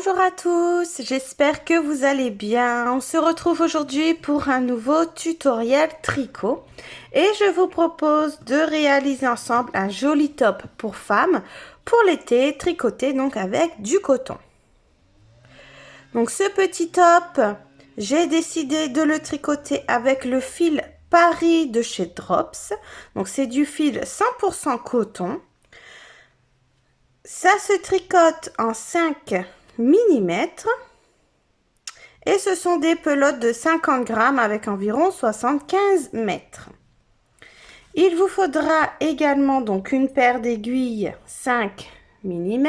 Bonjour à tous, j'espère que vous allez bien. On se retrouve aujourd'hui pour un nouveau tutoriel tricot et je vous propose de réaliser ensemble un joli top pour femmes pour l'été, tricoté donc avec du coton. Donc ce petit top, j'ai décidé de le tricoter avec le fil Paris de chez Drops. Donc c'est du fil 100% coton. Ça se tricote en 5 mm et ce sont des pelotes de 50 grammes avec environ 75 mètres. Il vous faudra également donc une paire d'aiguilles 5 mm.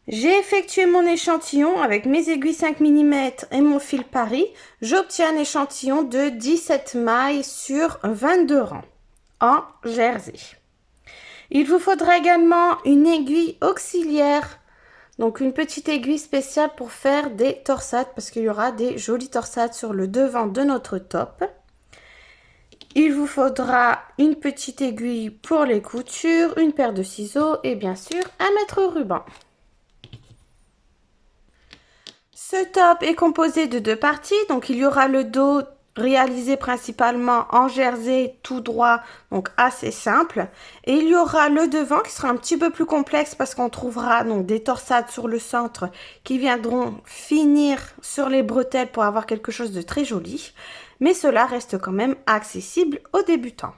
J'ai effectué mon échantillon avec mes aiguilles 5 mm et mon fil Paris. J'obtiens un échantillon de 17 mailles sur 22 rangs en jersey. Il vous faudra également une aiguille auxiliaire, donc une petite aiguille spéciale pour faire des torsades parce qu'il y aura des jolies torsades sur le devant de notre top. Il vous faudra une petite aiguille pour les coutures, une paire de ciseaux et bien sûr un mètre ruban. Ce top est composé de deux parties, donc il y aura le dos réalisé principalement en jersey tout droit, donc assez simple, et il y aura le devant qui sera un petit peu plus complexe parce qu'on trouvera donc des torsades sur le centre qui viendront finir sur les bretelles pour avoir quelque chose de très joli, mais cela reste quand même accessible aux débutants.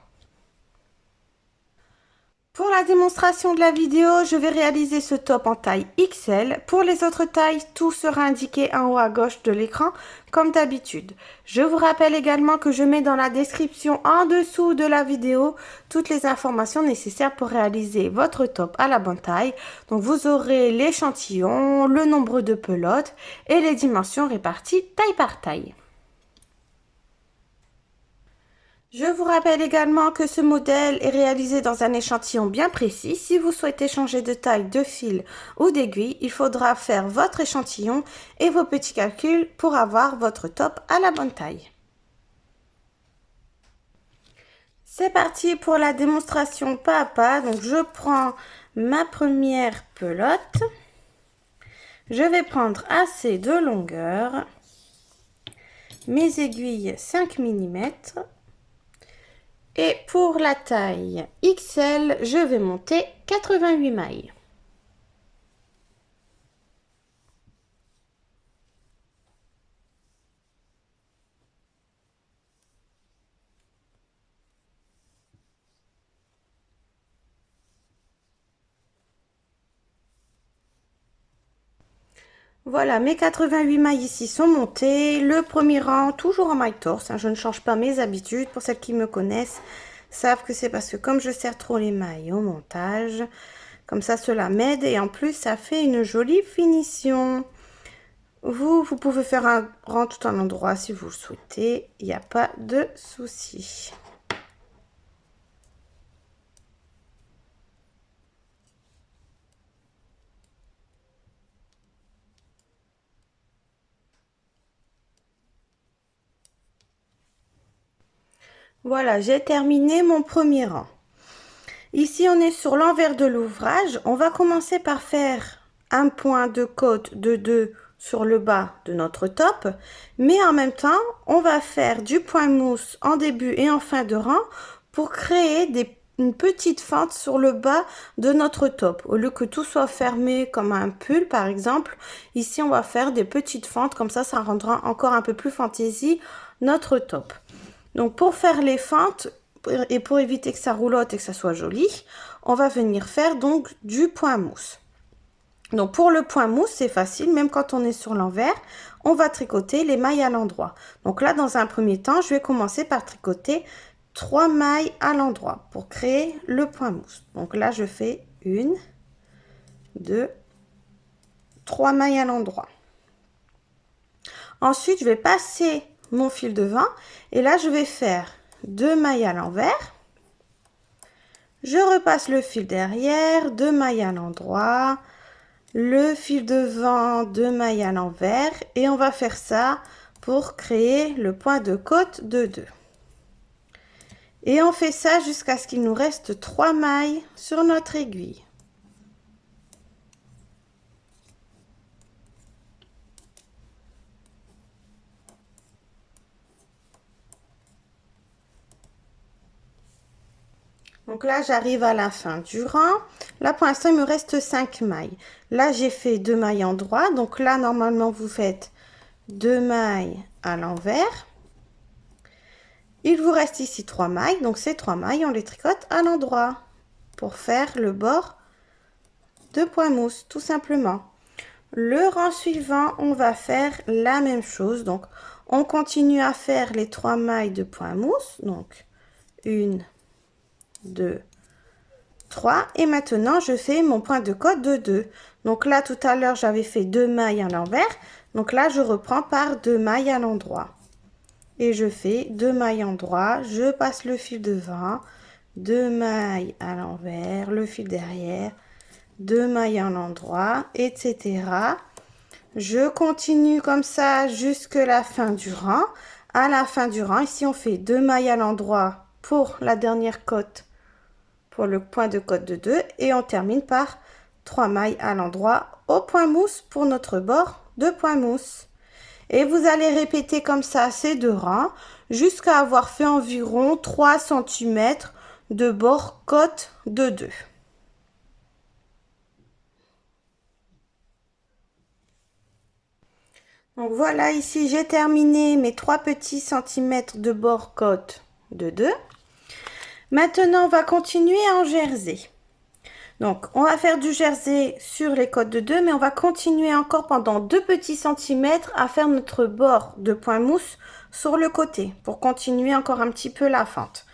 Pour la démonstration de la vidéo, je vais réaliser ce top en taille XL. Pour les autres tailles, tout sera indiqué en haut à gauche de l'écran, comme d'habitude. Je vous rappelle également que je mets dans la description en dessous de la vidéo toutes les informations nécessaires pour réaliser votre top à la bonne taille. Donc vous aurez l'échantillon, le nombre de pelotes et les dimensions réparties taille par taille. Je vous rappelle également que ce modèle est réalisé dans un échantillon bien précis. Si vous souhaitez changer de taille de fil ou d'aiguille, il faudra faire votre échantillon et vos petits calculs pour avoir votre top à la bonne taille. C'est parti pour la démonstration pas à pas. Donc je prends ma première pelote. Je vais prendre assez de longueur, mes aiguilles 5 mm. Et pour la taille XL, je vais monter 88 mailles. Voilà, mes 88 mailles ici sont montées. Le premier rang, toujours en maille torse. Je ne change pas mes habitudes. Pour celles qui me connaissent, savent que c'est parce que comme je serre trop les mailles au montage, comme ça cela m'aide et en plus ça fait une jolie finition. Vous pouvez faire un rang tout en endroit si vous le souhaitez. Il n'y a pas de souci. Voilà, j'ai terminé mon premier rang. Ici, on est sur l'envers de l'ouvrage. On va commencer par faire un point de côte de 2 sur le bas de notre top. Mais en même temps, on va faire du point mousse en début et en fin de rang pour créer une petite fente sur le bas de notre top. Au lieu que tout soit fermé comme un pull, par exemple, ici, on va faire des petites fentes. Comme ça rendra encore un peu plus fantaisie notre top. Donc, pour faire les fentes, et pour éviter que ça roulotte et que ça soit joli, on va venir faire donc du point mousse. Donc pour le point mousse, c'est facile, même quand on est sur l'envers, on va tricoter les mailles à l'endroit. Donc là, dans un premier temps, je vais commencer par tricoter 3 mailles à l'endroit pour créer le point mousse. Donc là, je fais 1, 2, 3 mailles à l'endroit. Ensuite, je vais passer mon fil devant et là, je vais faire 2 mailles à l'envers, je repasse le fil derrière, 2 mailles à l'endroit, le fil devant, 2 mailles à l'envers et on va faire ça pour créer le point de côte de 2. Et on fait ça jusqu'à ce qu'il nous reste 3 mailles sur notre aiguille. Donc là, j'arrive à la fin du rang. Là, pour l'instant, il me reste 5 mailles. Là, j'ai fait 2 mailles en droit. Donc là, normalement, vous faites 2 mailles à l'envers. Il vous reste ici 3 mailles. Donc ces 3 mailles, on les tricote à l'endroit pour faire le bord de point mousse, tout simplement. Le rang suivant, on va faire la même chose. Donc, on continue à faire les 3 mailles de point mousse. Donc, 1, 2, 3. Et maintenant, je fais mon point de côte de 2. Donc là, tout à l'heure, j'avais fait 2 mailles à l'envers. Donc là, je reprends par 2 mailles à l'endroit. Et je fais 2 mailles en droit. Je passe le fil devant. 2 mailles à l'envers. Le fil derrière. 2 mailles à l'endroit, etc. Je continue comme ça jusqu'à la fin du rang. À la fin du rang, ici, on fait 2 mailles à l'endroit pour la dernière côte, pour le point de côte de 2. Et on termine par 3 mailles à l'endroit au point mousse pour notre bord de point mousse. Et vous allez répéter comme ça ces 2 rangs jusqu'à avoir fait environ 3 cm de bord côte de 2. Donc voilà, ici j'ai terminé mes 3 petits centimètres de bord côte de 2. Maintenant, on va continuer en jersey. Donc, on va faire du jersey sur les côtes de 2, mais on va continuer encore pendant 2 petits centimètres à faire notre bord de point mousse sur le côté pour continuer encore un petit peu la fente.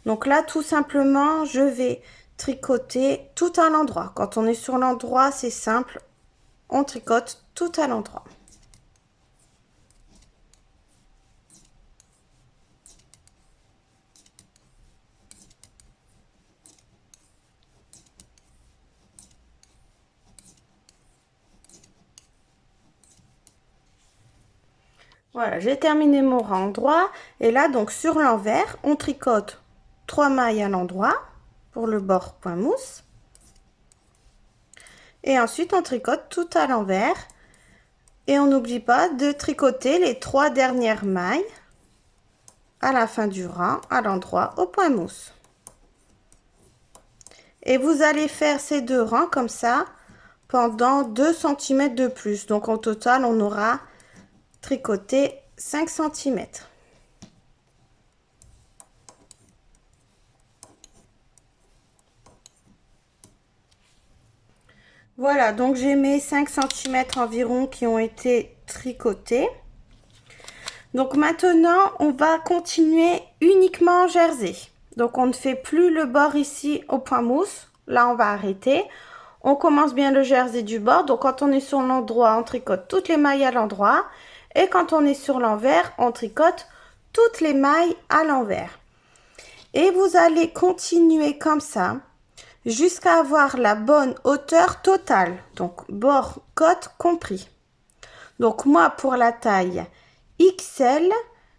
Donc là, tout simplement, je vais tricoter tout à l'endroit. Quand on est sur l'endroit, c'est simple, on tricote tout à l'endroit. Voilà, j'ai terminé mon rang droit et là donc sur l'envers, on tricote 3 mailles à l'endroit pour le bord point mousse. Et ensuite on tricote tout à l'envers et on n'oublie pas de tricoter les 3 dernières mailles à la fin du rang à l'endroit au point mousse. Et vous allez faire ces 2 rangs comme ça pendant 2 cm de plus. Donc au total, on aura tricoté 5 cm. Voilà, donc j'ai mes 5 cm environ qui ont été tricotés. Donc maintenant, on va continuer uniquement en jersey. Donc on ne fait plus le bord ici au point mousse. Là, on va arrêter. On commence bien le jersey du bord. Donc quand on est sur l'endroit, on tricote toutes les mailles à l'endroit. Et quand on est sur l'envers, on tricote toutes les mailles à l'envers. Et vous allez continuer comme ça jusqu'à avoir la bonne hauteur totale. Donc bord, côte compris. Donc moi, pour la taille XL,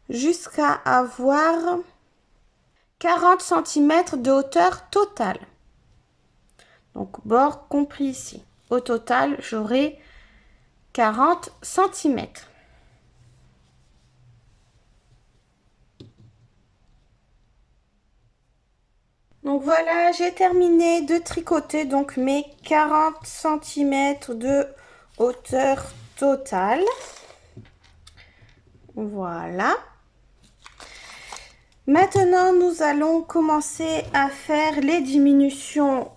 jusqu'à avoir 40 cm de hauteur totale. Donc bord compris ici. Au total, j'aurai 40 cm. Donc voilà, j'ai terminé de tricoter donc mes 40 cm de hauteur totale. Voilà. Maintenant, nous allons commencer à faire les diminutions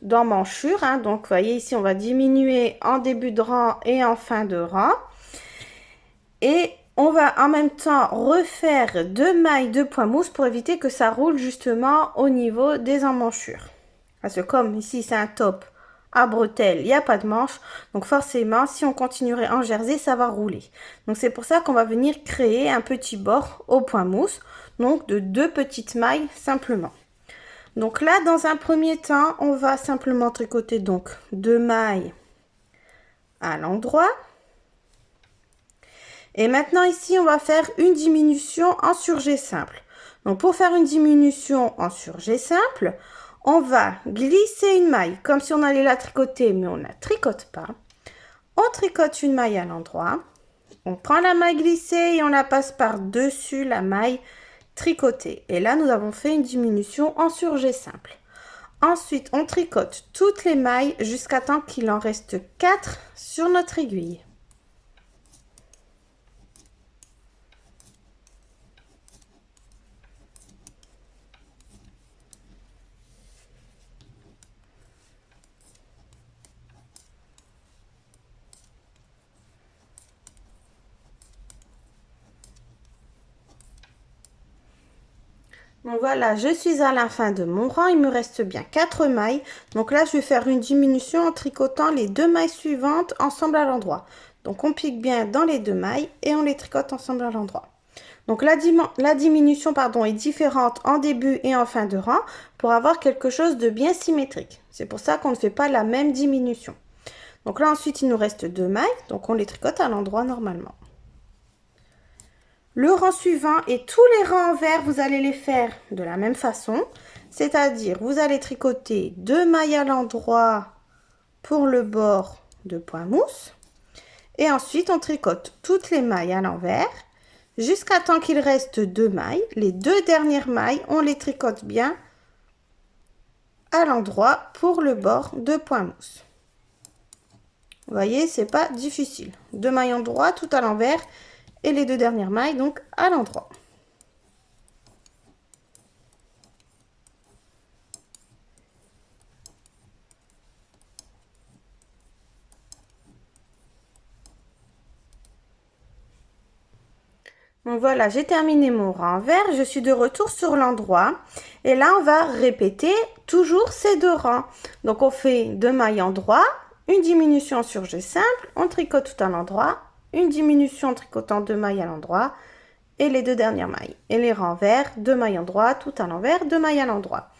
d'emmanchure. Hein. Donc, vous voyez ici, on va diminuer en début de rang et en fin de rang. Et on va en même temps refaire 2 mailles de point mousse pour éviter que ça roule justement au niveau des emmanchures. Parce que comme ici, c'est un top à bretelles, il n'y a pas de manche. Donc forcément, si on continuerait en jersey, ça va rouler. Donc c'est pour ça qu'on va venir créer un petit bord au point mousse. Donc de 2 petites mailles simplement. Donc là, dans un premier temps, on va simplement tricoter donc 2 mailles à l'endroit. Et maintenant ici, on va faire une diminution en surjet simple. Donc pour faire une diminution en surjet simple, on va glisser une maille comme si on allait la tricoter, mais on ne la tricote pas. On tricote une maille à l'endroit. On prend la maille glissée et on la passe par-dessus la maille tricoter. Et là, nous avons fait une diminution en surjet simple. Ensuite, on tricote toutes les mailles jusqu'à temps qu'il en reste 4 sur notre aiguille. Donc voilà, je suis à la fin de mon rang, il me reste bien 4 mailles. Donc là, je vais faire une diminution en tricotant les 2 mailles suivantes ensemble à l'endroit. Donc on pique bien dans les 2 mailles et on les tricote ensemble à l'endroit. Donc la diminution est différente en début et en fin de rang pour avoir quelque chose de bien symétrique. C'est pour ça qu'on ne fait pas la même diminution. Donc là ensuite, il nous reste 2 mailles, donc on les tricote à l'endroit normalement. Le rang suivant et tous les rangs en vert, vous allez les faire de la même façon. C'est-à-dire, vous allez tricoter 2 mailles à l'endroit pour le bord de point mousse. Et ensuite, on tricote toutes les mailles à l'envers jusqu'à temps qu'il reste 2 mailles. Les 2 dernières mailles, on les tricote bien à l'endroit pour le bord de point mousse. Vous voyez, c'est pas difficile. 2 mailles en droit, tout à l'envers. Et les 2 dernières mailles donc à l'endroit. Donc voilà, j'ai terminé mon rang vert, je suis de retour sur l'endroit et là on va répéter toujours ces 2 rangs. Donc on fait 2 mailles en droit, une diminution en surjet simple, on tricote tout à l'endroit, une diminution en tricotant 2 mailles à l'endroit et les 2 dernières mailles. Et les rangs verts, 2 mailles en droit, tout à l'envers, 2 mailles à l'endroit.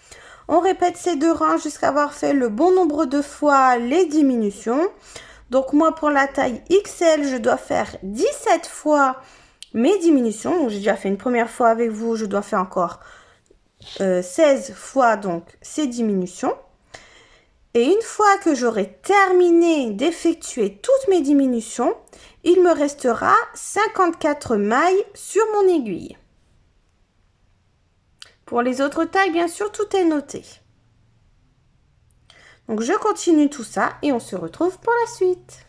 On répète ces 2 rangs jusqu'à avoir fait le bon nombre de fois les diminutions. Donc moi pour la taille XL, je dois faire 17 fois mes diminutions. J'ai déjà fait une première fois avec vous, je dois faire encore 16 fois donc ces diminutions. Et une fois que j'aurai terminé d'effectuer toutes mes diminutions, il me restera 54 mailles sur mon aiguille. Pour les autres tailles, bien sûr, tout est noté. Donc je continue tout ça et on se retrouve pour la suite.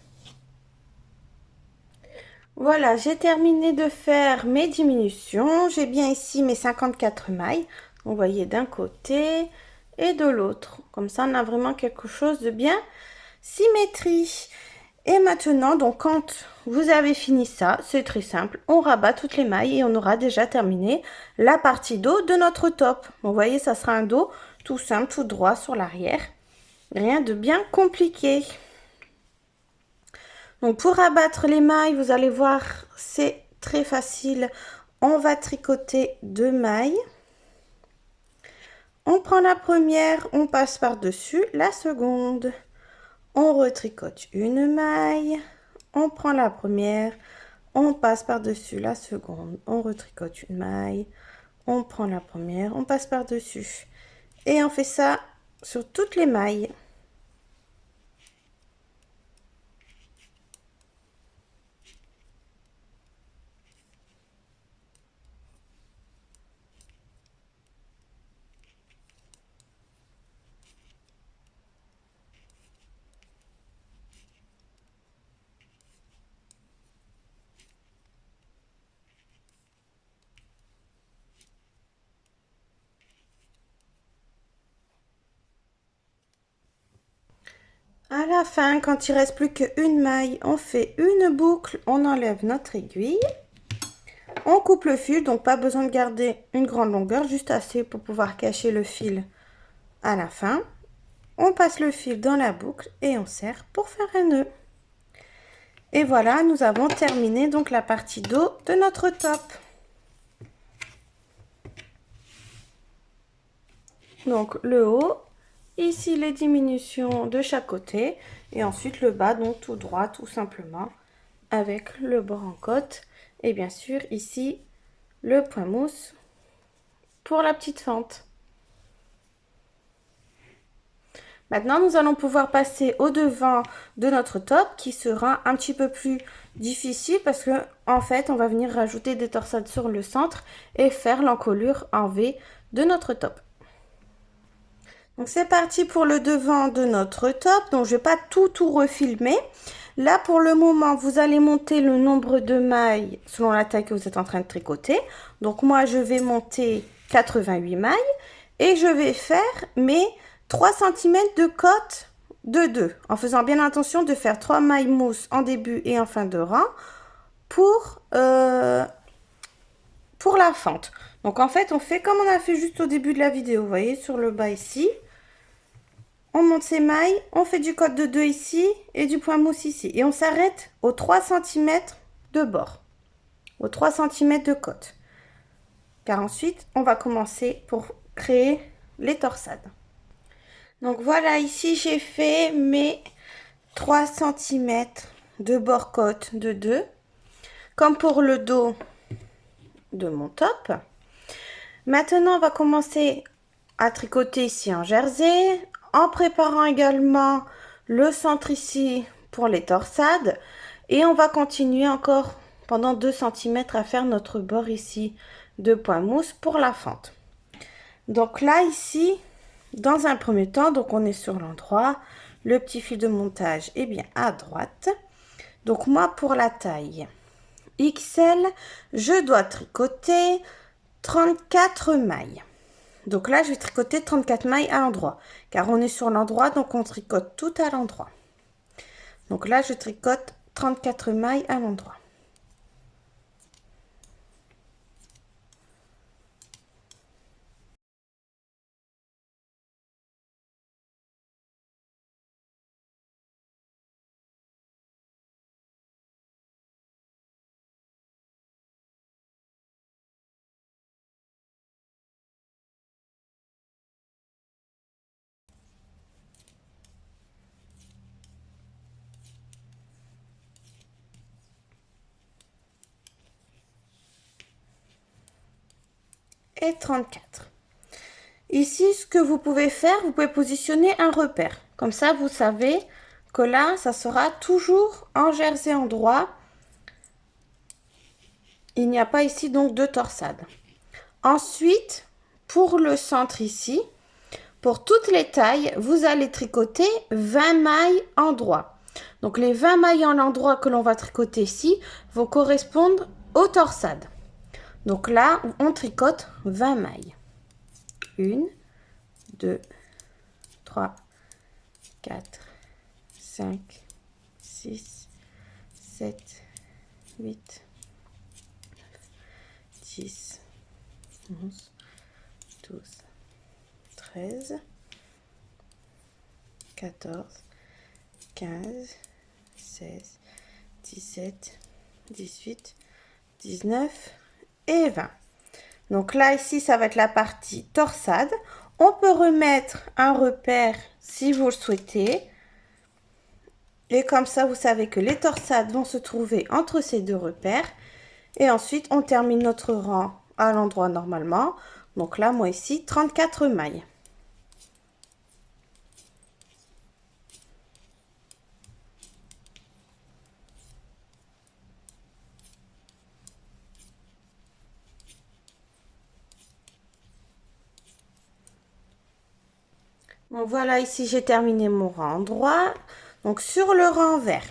Voilà, j'ai terminé de faire mes diminutions. J'ai bien ici mes 54 mailles. Vous voyez d'un côté et de l'autre. Comme ça, on a vraiment quelque chose de bien symétrique. Et maintenant, donc quand vous avez fini ça, c'est très simple. On rabat toutes les mailles et on aura déjà terminé la partie dos de notre top. Vous voyez, ça sera un dos tout simple, tout droit sur l'arrière. Rien de bien compliqué. Donc pour abattre les mailles, vous allez voir, c'est très facile. On va tricoter 2 mailles. On prend la première, on passe par-dessus la seconde. On retricote une maille. On prend la première, on passe par-dessus la seconde. On retricote une maille. On prend la première, on passe par-dessus. Et on fait ça sur toutes les mailles. À la fin, quand il reste plus qu'une maille, on fait une boucle, on enlève notre aiguille. On coupe le fil, donc pas besoin de garder une grande longueur, juste assez pour pouvoir cacher le fil à la fin. On passe le fil dans la boucle et on serre pour faire un nœud. Et voilà, nous avons terminé donc la partie dos de notre top. Donc le haut, ici les diminutions de chaque côté et ensuite le bas, donc tout droit tout simplement avec le bord en côte et bien sûr ici le point mousse pour la petite fente. Maintenant, nous allons pouvoir passer au devant de notre top qui sera un petit peu plus difficile parce que en fait, on va venir rajouter des torsades sur le centre et faire l'encolure en V de notre top. Donc c'est parti pour le devant de notre top. Donc je vais pas tout refilmer. Là pour le moment, vous allez monter le nombre de mailles selon la taille que vous êtes en train de tricoter. Donc moi je vais monter 88 mailles et je vais faire mes 3 cm de cote de 2 en faisant bien attention de faire 3 mailles mousse en début et en fin de rang pour la fente. Donc en fait on fait comme on a fait juste au début de la vidéo, vous voyez sur le bas ici. On monte ses mailles, on fait du cote de 2 ici et du point mousse ici. Et on s'arrête aux 3 cm de bord, aux 3 cm de cote. Car ensuite, on va commencer pour créer les torsades. Donc voilà, ici j'ai fait mes 3 cm de bord cote de 2. Comme pour le dos de mon top. Maintenant, on va commencer à tricoter ici en jersey, en préparant également le centre ici pour les torsades, et on va continuer encore pendant 2 cm à faire notre bord ici de point mousse pour la fente. Donc là ici, dans un premier temps, donc on est sur l'endroit, le petit fil de montage est bien à droite. Donc moi pour la taille XL, je dois tricoter 34 mailles. Donc là, je vais tricoter 34 mailles à l'endroit, car on est sur l'endroit, donc on tricote tout à l'endroit. Donc là, je tricote 34 mailles à l'endroit. Et 34. Ici, ce que vous pouvez faire, vous pouvez positionner un repère. Comme ça, vous savez que là, ça sera toujours en jersey endroit. Il n'y a pas ici donc de torsade. Ensuite, pour le centre ici, pour toutes les tailles, vous allez tricoter 20 mailles endroit. Donc les 20 mailles en endroit que l'on va tricoter ici vont correspondre aux torsades. Donc là, on tricote 20 mailles. 1, 2, 3, 4, 5, 6, 7, 8, 10, 11, 12, 13, 14, 15, 16, 17, 18, 19 et 20. Donc là, ici, ça va être la partie torsade. On peut remettre un repère si vous le souhaitez. Et comme ça, vous savez que les torsades vont se trouver entre ces deux repères. Et ensuite, on termine notre rang à l'endroit normalement. Donc là, moi ici, 34 mailles. Bon, voilà, ici, j'ai terminé mon rang droit. Donc, sur le rang vert,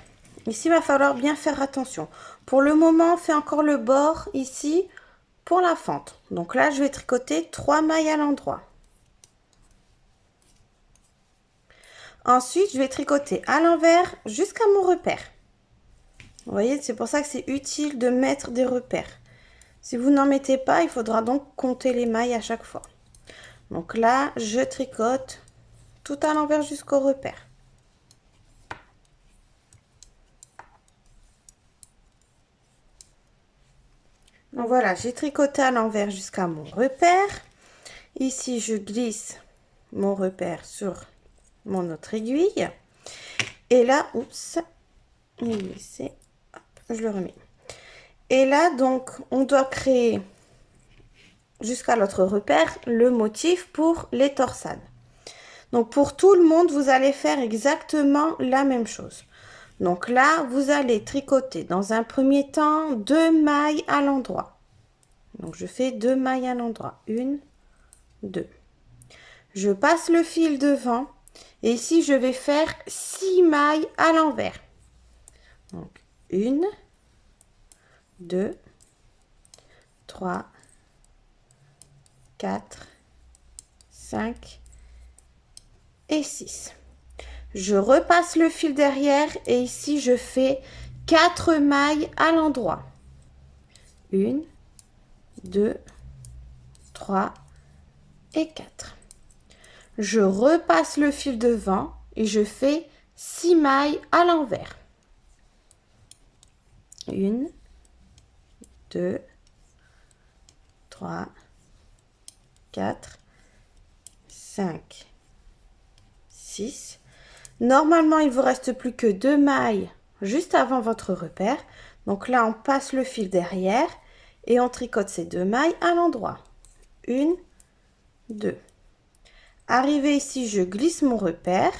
ici, il va falloir bien faire attention. Pour le moment, on fait encore le bord ici pour la fente. Donc là, je vais tricoter 3 mailles à l'endroit. Ensuite, je vais tricoter à l'envers jusqu'à mon repère. Vous voyez, c'est pour ça que c'est utile de mettre des repères. Si vous n'en mettez pas, il faudra donc compter les mailles à chaque fois. Donc là, je tricote tout à l'envers jusqu'au repère. Donc voilà, j'ai tricoté à l'envers jusqu'à mon repère. Ici, je glisse mon repère sur mon autre aiguille. Et là, oups, il est glissé. Hop, je le remets. Et là, donc, on doit créer jusqu'à l'autre repère le motif pour les torsades. Donc pour tout le monde, vous allez faire exactement la même chose. Donc là, vous allez tricoter dans un premier temps 2 mailles à l'endroit. Donc je fais 2 mailles à l'endroit. 1, 2. Je passe le fil devant et ici je vais faire 6 mailles à l'envers. Donc 1, 2, 3, 4, 5 et 6. Je repasse le fil derrière et ici je fais 4 mailles à l'endroit. 1, 2, 3 et 4. Je repasse le fil devant et je fais 6 mailles à l'envers. 1, 2, 3, 4, 5, 6. Normalement, il vous reste plus que 2 mailles juste avant votre repère. Donc là, on passe le fil derrière et on tricote ces 2 mailles à l'endroit. 1, 2. Arrivé ici, je glisse mon repère.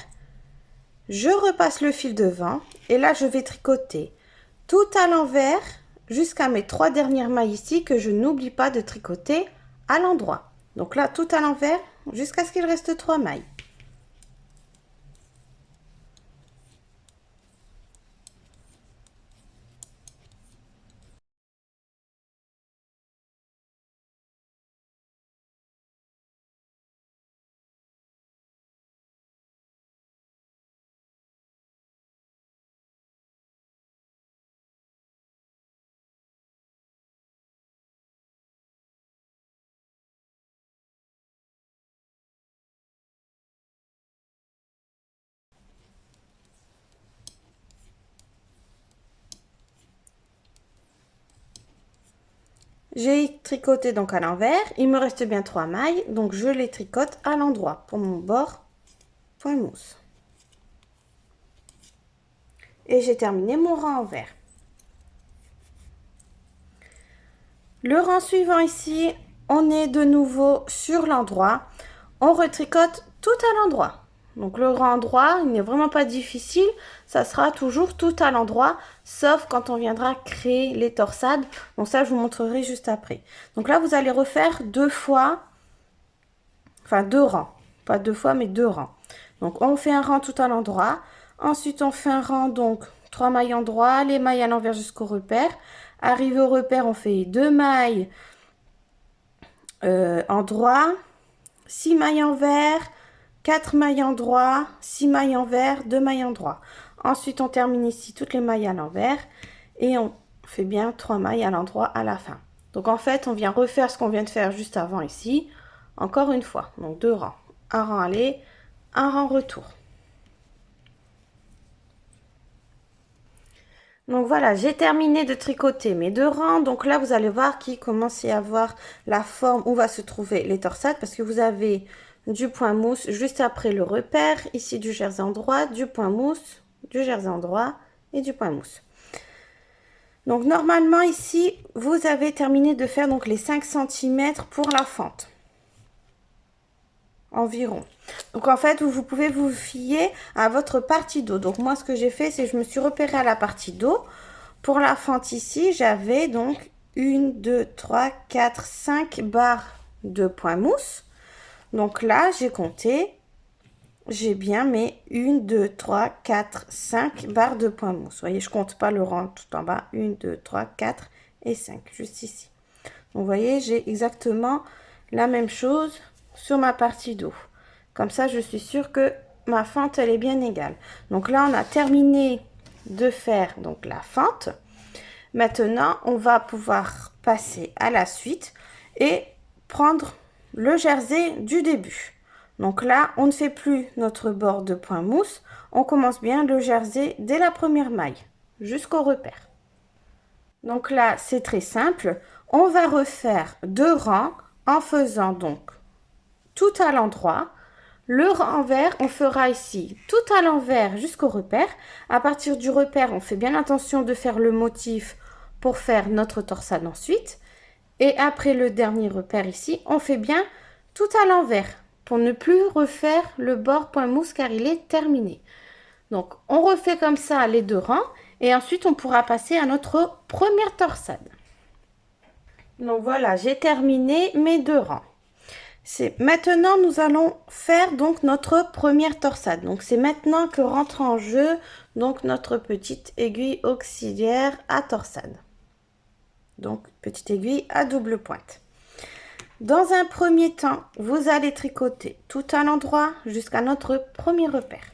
Je repasse le fil devant et là, je vais tricoter tout à l'envers jusqu'à mes 3 dernières mailles ici que je n'oublie pas de tricoter à l'endroit. Donc là, tout à l'envers jusqu'à ce qu'il reste 3 mailles. J'ai tricoté donc à l'envers, il me reste bien 3 mailles, donc je les tricote à l'endroit pour mon bord point mousse. Et j'ai terminé mon rang envers. Le rang suivant ici, on est de nouveau sur l'endroit, on retricote tout à l'endroit. Donc le rang endroit, il n'est vraiment pas difficile, ça sera toujours tout à l'endroit, sauf quand on viendra créer les torsades. Donc ça, je vous montrerai juste après. Donc là, vous allez refaire 2 fois, enfin 2 rangs, pas 2 fois, mais 2 rangs. Donc on fait un rang tout à l'endroit, ensuite on fait un rang, donc 3 mailles endroit, les mailles à l'envers jusqu'au repère. Arrivé au repère, on fait 2 mailles endroit, 6 mailles envers, 4 mailles endroit, 6 mailles envers, 2 mailles endroit. Ensuite, on termine ici toutes les mailles à l'envers et on fait bien 3 mailles à l'endroit à la fin. Donc en fait, on vient refaire ce qu'on vient de faire juste avant ici, encore une fois. Donc 2 rangs, un rang aller, un rang retour. Donc voilà, j'ai terminé de tricoter mes 2 rangs. Donc là, vous allez voir qu'il commence à y avoir la forme où va se trouver les torsades parce que vous avez du point mousse juste après le repère, ici du jersey endroit, du point mousse, du jersey endroit et du point mousse. Donc normalement ici, vous avez terminé de faire donc les 5 cm pour la fente. Environ. Donc en fait, vous pouvez vous fier à votre partie dos. Donc moi, ce que j'ai fait, c'est que je me suis repérée à la partie dos. Pour la fente ici, j'avais donc 1, 2, 3, 4, 5 barres de point mousse. Donc là, j'ai compté, j'ai bien mes 1, 2, 3, 4, 5 barres de point mousse. Vous voyez, je compte pas le rang tout en bas. 1, 2, 3, 4 et 5, juste ici. Donc vous voyez, j'ai exactement la même chose sur ma partie dos. Comme ça, je suis sûre que ma fente, elle est bien égale. Donc là, on a terminé de faire donc la fente. Maintenant, on va pouvoir passer à la suite et prendre le jersey du début. Donc là, on ne fait plus notre bord de point mousse. On commence bien le jersey dès la première maille jusqu'au repère. Donc là, c'est très simple. On va refaire 2 rangs en faisant donc tout à l'endroit. Le rang envers, on fera ici tout à l'envers jusqu'au repère. À partir du repère, on fait bien attention de faire le motif pour faire notre torsade ensuite. Et après le dernier repère ici, on fait bien tout à l'envers pour ne plus refaire le bord point mousse car il est terminé. Donc, on refait comme ça les 2 rangs et ensuite on pourra passer à notre première torsade. Donc voilà, j'ai terminé mes 2 rangs. Maintenant, nous allons faire donc notre première torsade. Donc, c'est maintenant que rentre en jeu donc notre petite aiguille auxiliaire à torsade. Donc, petite aiguille à double pointe. Dans un premier temps, vous allez tricoter tout à l'endroit jusqu'à notre premier repère.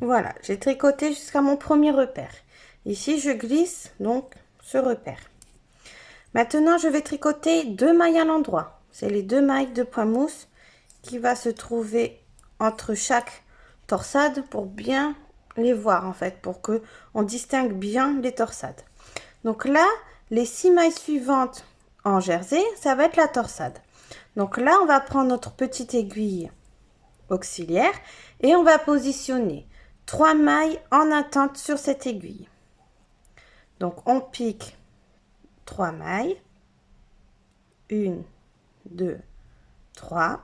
Voilà, j'ai tricoté jusqu'à mon premier repère. Ici, je glisse donc ce repère. Maintenant, je vais tricoter 2 mailles à l'endroit. C'est les 2 mailles de point mousse qui va se trouver entre chaque torsade pour bien les voir en fait, pour que on distingue bien les torsades. Donc là, les 6 mailles suivantes en jersey, ça va être la torsade. Donc là, on va prendre notre petite aiguille auxiliaire et on va positionner 3 mailles en attente sur cette aiguille. Donc on pique 3 mailles, 1, 2, 3.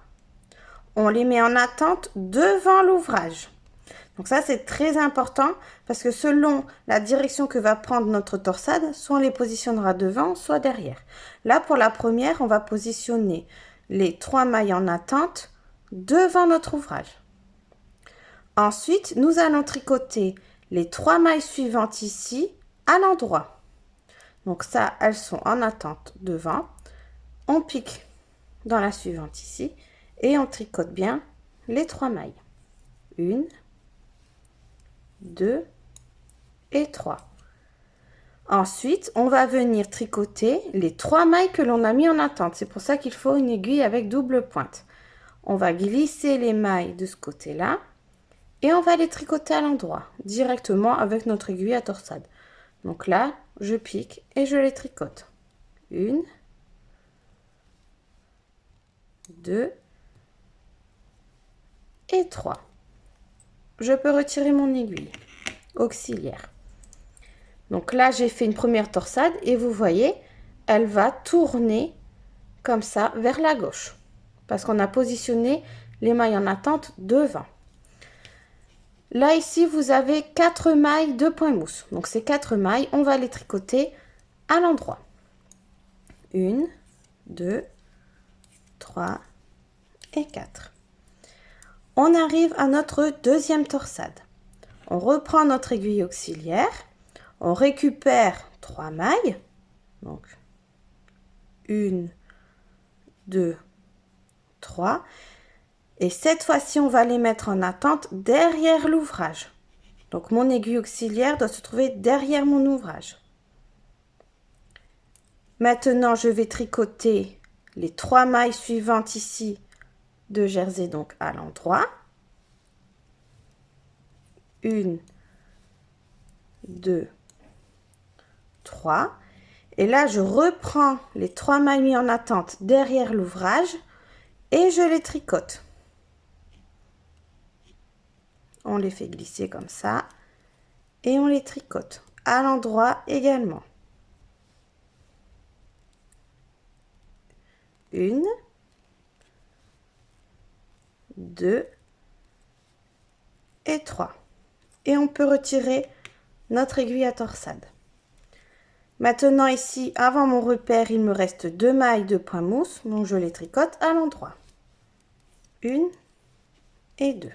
On les met en attente devant l'ouvrage. Donc ça, c'est très important parce que selon la direction que va prendre notre torsade, soit on les positionnera devant, soit derrière. Là, pour la première, on va positionner les 3 mailles en attente devant notre ouvrage. Ensuite, nous allons tricoter les 3 mailles suivantes ici à l'endroit. Donc ça, elles sont en attente devant. On pique dans la suivante ici et on tricote bien les 3 mailles. 1, 2 et 3. Ensuite, on va venir tricoter les 3 mailles que l'on a mis en attente. C'est pour ça qu'il faut une aiguille avec double pointe. On va glisser les mailles de ce côté-là et on va les tricoter à l'endroit, directement avec notre aiguille à torsade. Donc là, je pique et je les tricote. 1, 2 et 3. Je peux retirer mon aiguille auxiliaire. Donc là, j'ai fait une première torsade et vous voyez, elle va tourner comme ça vers la gauche parce qu'on a positionné les mailles en attente devant. Là, ici, vous avez 4 mailles de point mousse. Donc, ces 4 mailles, on va les tricoter à l'endroit. 1, 2, 3 et 4. On arrive à notre deuxième torsade. On reprend notre aiguille auxiliaire. On récupère 3 mailles. Donc, 1, 2, 3. Et cette fois-ci, on va les mettre en attente derrière l'ouvrage. Donc, mon aiguille auxiliaire doit se trouver derrière mon ouvrage. Maintenant, je vais tricoter les 3 mailles suivantes ici de jersey, donc à l'endroit. 1, 2, 3. Et là, je reprends les 3 mailles mises en attente derrière l'ouvrage et je les tricote. On les fait glisser comme ça et on les tricote à l'endroit également. 1, 2 et 3. Et on peut retirer notre aiguille à torsade. Maintenant ici, avant mon repère, il me reste 2 mailles de point mousse, donc je les tricote à l'endroit. 1 et 2.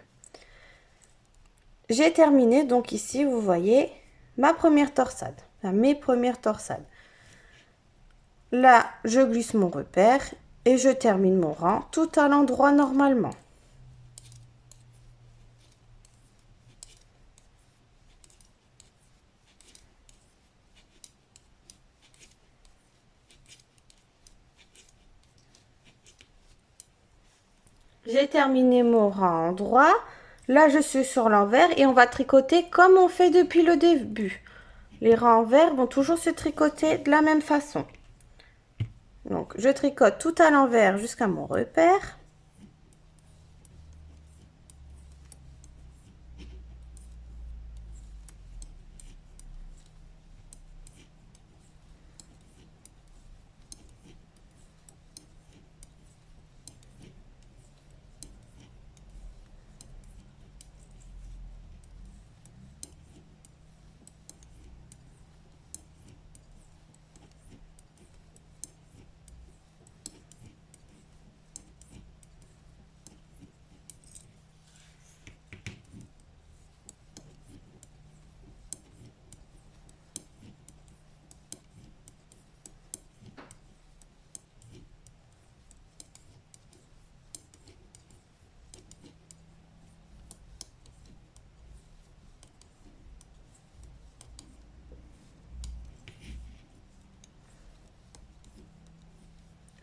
J'ai terminé, donc ici, vous voyez, ma première torsade, enfin mes premières torsades. Là, je glisse mon repère et je termine mon rang tout à l'endroit normalement. J'ai terminé mon rang endroit. Là, je suis sur l'envers et on va tricoter comme on fait depuis le début. Les rangs envers vont toujours se tricoter de la même façon. Donc, je tricote tout à l'envers jusqu'à mon repère.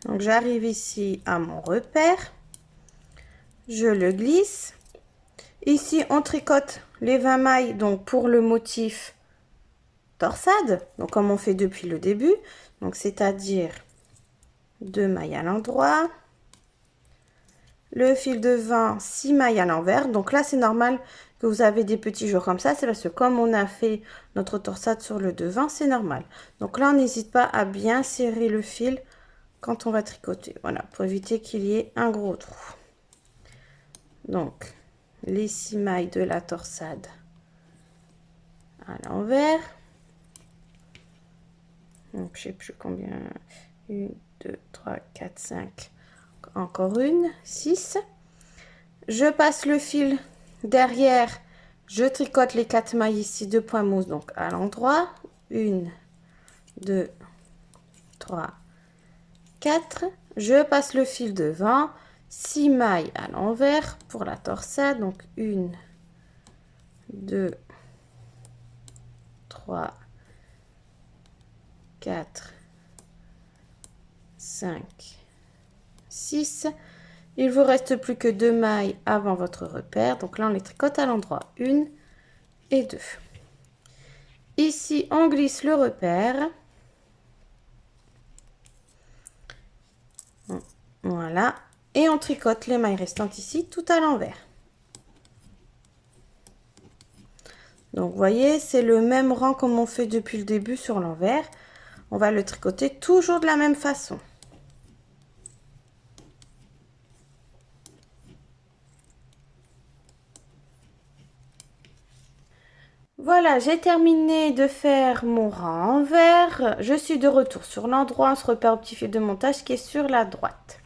Donc, j'arrive ici à mon repère. Je le glisse. Ici, on tricote les 20 mailles donc pour le motif torsade, donc comme on fait depuis le début, donc c'est-à-dire 2 mailles à l'endroit, le fil de 20, 6 mailles à l'envers. Donc là, c'est normal que vous avez des petits jours comme ça, c'est parce que comme on a fait notre torsade sur le devant, c'est normal. Donc là, on n'hésite pas à bien serrer le fil quand on va tricoter, voilà, pour éviter qu'il y ait un gros trou. Donc, les 6 mailles de la torsade à l'envers. Donc, je sais plus combien. 1, 2, 3, 4, 5. Encore une. 6. Je passe le fil derrière. Je tricote les 4 mailles ici de point mousse, donc à l'endroit. 1, 2, 3, 4. Je passe le fil devant. 6 mailles à l'envers pour la torsade. Donc 1, 2, 3, 4, 5, 6. Il vous reste plus que 2 mailles avant votre repère. Donc là, on les tricote à l'endroit. 1 et 2. Ici, on glisse le repère. Voilà. Et on tricote les mailles restantes ici tout à l'envers. Donc, vous voyez, c'est le même rang comme on fait depuis le début sur l'envers. On va le tricoter toujours de la même façon. Voilà, j'ai terminé de faire mon rang envers. Je suis de retour sur l'endroit. On se repère au petit fil de montage qui est sur la droite.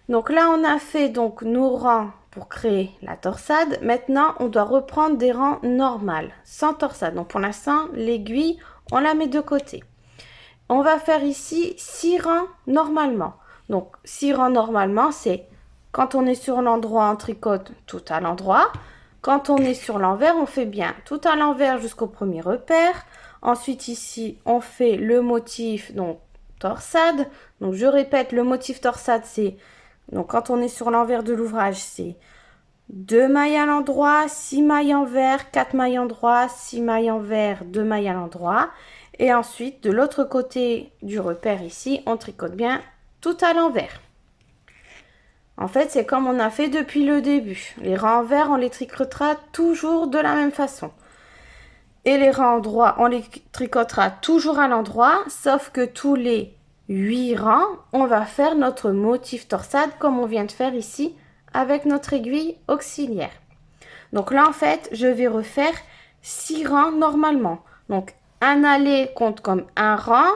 Donc là, on a fait donc nos rangs pour créer la torsade. Maintenant, on doit reprendre des rangs normaux, sans torsade. Donc pour l'instant, l'aiguille, on la met de côté. On va faire ici 6 rangs normalement. Donc 6 rangs normalement, c'est quand on est sur l'endroit, on tricote tout à l'endroit. Quand on est sur l'envers, on fait bien tout à l'envers jusqu'au premier repère. Ensuite ici, on fait le motif donc torsade. Donc je répète, le motif torsade, c'est donc quand on est sur l'envers de l'ouvrage, c'est 2 mailles à l'endroit, 6 mailles envers, 4 mailles endroit, 6 mailles envers, 2 mailles à l'endroit. Et ensuite, de l'autre côté du repère ici, on tricote bien tout à l'envers. En fait, c'est comme on a fait depuis le début. Les rangs envers, on les tricotera toujours de la même façon. Et les rangs endroits, on les tricotera toujours à l'endroit, sauf que tous les 8 rangs, on va faire notre motif torsade comme on vient de faire ici avec notre aiguille auxiliaire. Donc là, en fait, je vais refaire 6 rangs normalement. Donc, un aller compte comme un rang,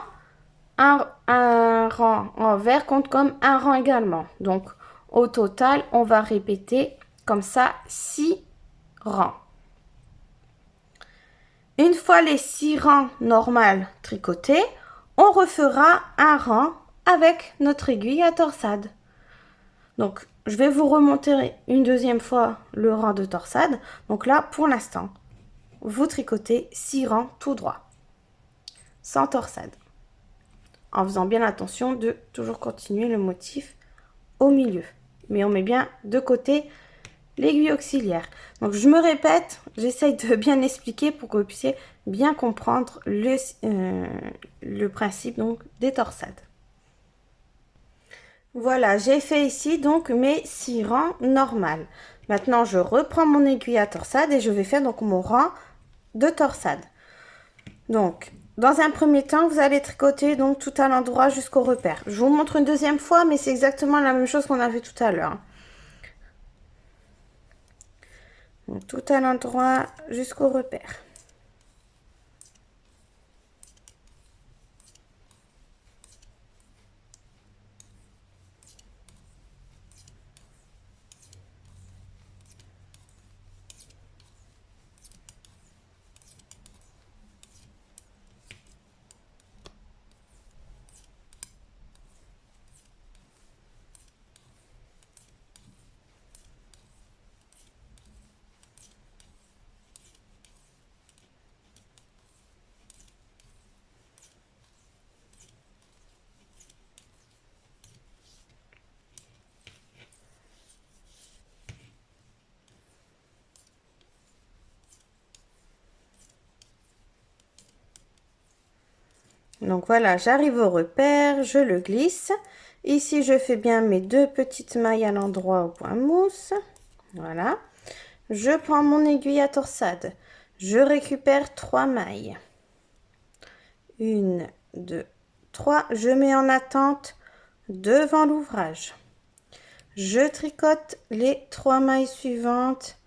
un rang envers compte comme un rang également. Donc, au total, on va répéter comme ça 6 rangs. Une fois les 6 rangs normaux tricotés, on refera un rang avec notre aiguille à torsade. Donc, je vais vous remonter une deuxième fois le rang de torsade. Donc là, pour l'instant, vous tricotez 6 rangs tout droit, sans torsade, en faisant bien attention de toujours continuer le motif au milieu. Mais on met bien de côté l'aiguille auxiliaire. Donc je me répète, j'essaye de bien expliquer pour que vous puissiez bien comprendre le principe donc des torsades. Voilà, j'ai fait ici donc mes 6 rangs normales. Maintenant, je reprends mon aiguille à torsade et je vais faire donc mon rang de torsade. Donc, dans un premier temps, vous allez tricoter donc tout à l'endroit jusqu'au repère. Je vous montre une deuxième fois, mais c'est exactement la même chose qu'on a vu tout à l'heure. Donc, tout à l'endroit jusqu'au repère. Donc voilà, j'arrive au repère, je le glisse. Ici, je fais bien mes 2 petites mailles à l'endroit au point mousse. Voilà. Je prends mon aiguille à torsade. Je récupère 3 mailles. 1, 2, 3. Je mets en attente devant l'ouvrage. Je tricote les 3 mailles suivantes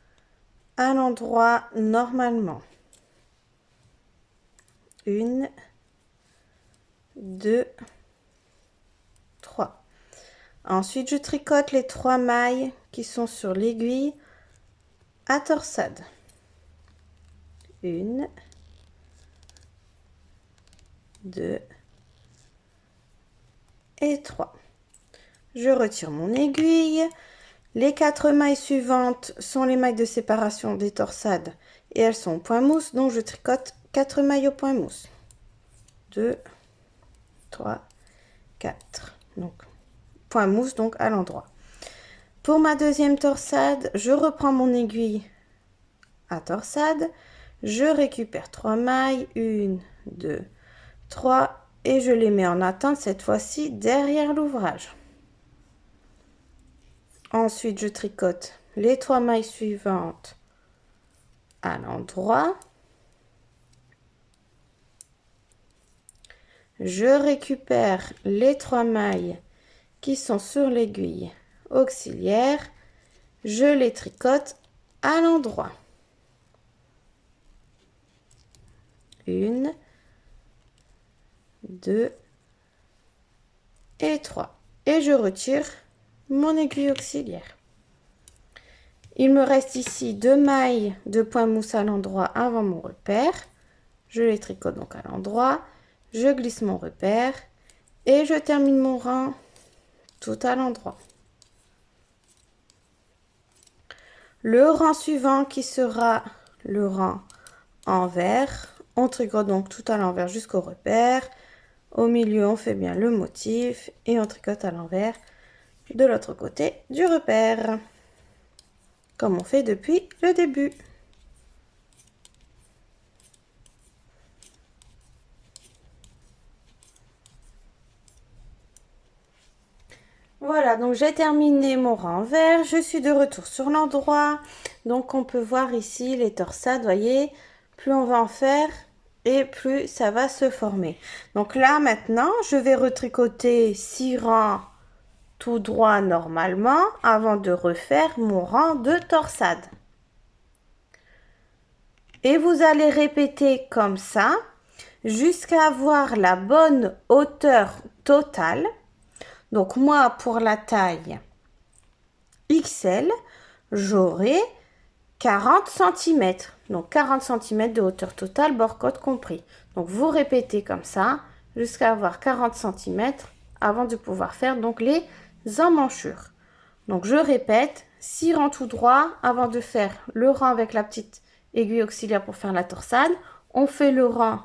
à l'endroit normalement. 1, 2, 3. Ensuite, je tricote les 3 mailles qui sont sur l'aiguille à torsade. 1, 2 et 3. Je retire mon aiguille. Les 4 mailles suivantes sont les mailles de séparation des torsades et elles sont au point mousse, donc je tricote 4 mailles au point mousse. 2, 3, 4. Donc, point mousse donc à l'endroit. Pour ma deuxième torsade, je reprends mon aiguille à torsade. Je récupère 3 mailles. 1, 2, 3. Et je les mets en attente cette fois-ci derrière l'ouvrage. Ensuite, je tricote les 3 mailles suivantes à l'endroit. Je récupère les 3 mailles qui sont sur l'aiguille auxiliaire. Je les tricote à l'endroit. 1, 2 et 3. Et je retire mon aiguille auxiliaire. Il me reste ici 2 mailles de point mousse à l'endroit avant mon repère. Je les tricote donc à l'endroit. Je glisse mon repère et je termine mon rang tout à l'endroit. Le rang suivant qui sera le rang envers, on tricote donc tout à l'envers jusqu'au repère. Au milieu, on fait bien le motif et on tricote à l'envers de l'autre côté du repère, comme on fait depuis le début. Voilà, donc j'ai terminé mon rang vert, je suis de retour sur l'endroit. Donc on peut voir ici les torsades, voyez, plus on va en faire et plus ça va se former. Donc là maintenant, je vais retricoter 6 rangs tout droit normalement avant de refaire mon rang de torsade. Et vous allez répéter comme ça jusqu'à avoir la bonne hauteur totale. Donc moi, pour la taille XL, j'aurai 40 cm. Donc 40 cm de hauteur totale, bord-côte compris. Donc vous répétez comme ça jusqu'à avoir 40 cm avant de pouvoir faire donc les emmanchures. Donc je répète, 6 rangs tout droit avant de faire le rang avec la petite aiguille auxiliaire pour faire la torsade. On fait le rang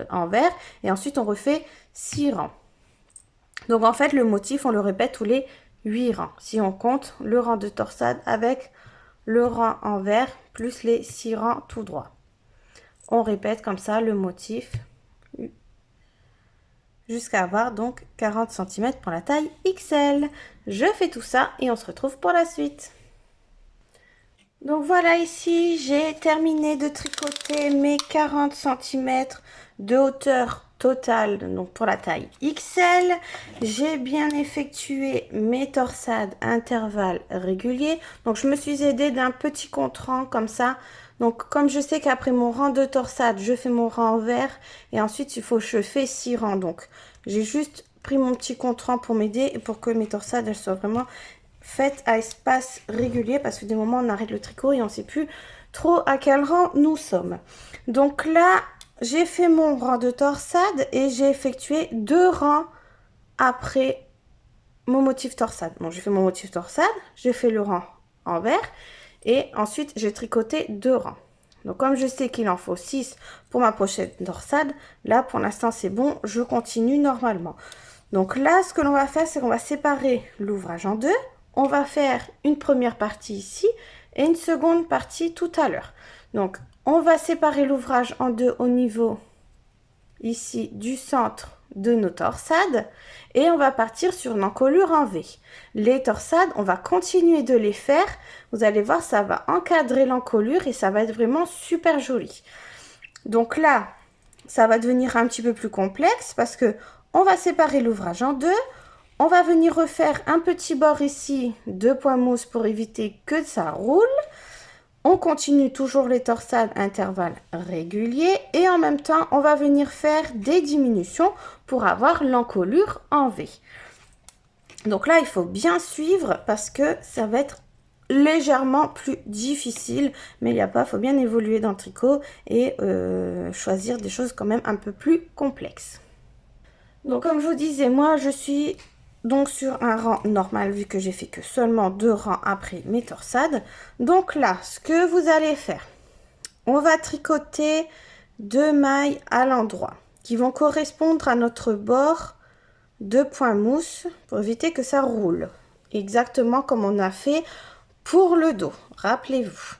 envers et ensuite on refait 6 rangs. Donc en fait le motif on le répète tous les 8 rangs. Si on compte le rang de torsade avec le rang envers plus les 6 rangs tout droit. On répète comme ça le motif jusqu'à avoir donc 40 cm pour la taille XL. Je fais tout ça et on se retrouve pour la suite. Donc voilà, ici j'ai terminé de tricoter mes 40 cm de hauteur totale, donc pour la taille XL. J'ai bien effectué mes torsades intervalles réguliers. Donc je me suis aidée d'un petit compte-rang comme ça. Donc comme je sais qu'après mon rang de torsade, je fais mon rang envers et ensuite il faut que je fais 6 rangs. Donc j'ai juste pris mon petit compte-rang pour m'aider et pour que mes torsades elles soient vraiment faites à espace régulier, parce que des moments on arrête le tricot et on ne sait plus trop à quel rang nous sommes. Donc là j'ai fait mon rang de torsade et j'ai effectué 2 rangs après mon motif torsade. Donc j'ai fait mon motif torsade, j'ai fait le rang envers et ensuite j'ai tricoté 2 rangs. Donc comme je sais qu'il en faut 6 pour ma prochaine torsade, là pour l'instant c'est bon, je continue normalement. Donc là ce que l'on va faire, c'est qu'on va séparer l'ouvrage en deux. On va faire une première partie ici et une seconde partie tout à l'heure. Donc on va séparer l'ouvrage en deux au niveau ici du centre de nos torsades et on va partir sur une encolure en V. Les torsades, on va continuer de les faire. Vous allez voir, ça va encadrer l'encolure et ça va être vraiment super joli. Donc là, ça va devenir un petit peu plus complexe parce que on va séparer l'ouvrage en deux. On va venir refaire un petit bord ici de point mousse pour éviter que ça roule. On continue toujours les torsades intervalles réguliers et en même temps, on va venir faire des diminutions pour avoir l'encolure en V. Donc là, il faut bien suivre parce que ça va être légèrement plus difficile, mais il n'y a pas, il faut bien évoluer dans le tricot et choisir des choses quand même un peu plus complexes. Donc comme je vous disais, moi je suis donc sur un rang normal vu que j'ai fait que seulement 2 rangs après mes torsades. Donc là, ce que vous allez faire, on va tricoter 2 mailles à l'endroit qui vont correspondre à notre bord de point mousse pour éviter que ça roule. Exactement comme on a fait pour le dos, rappelez-vous.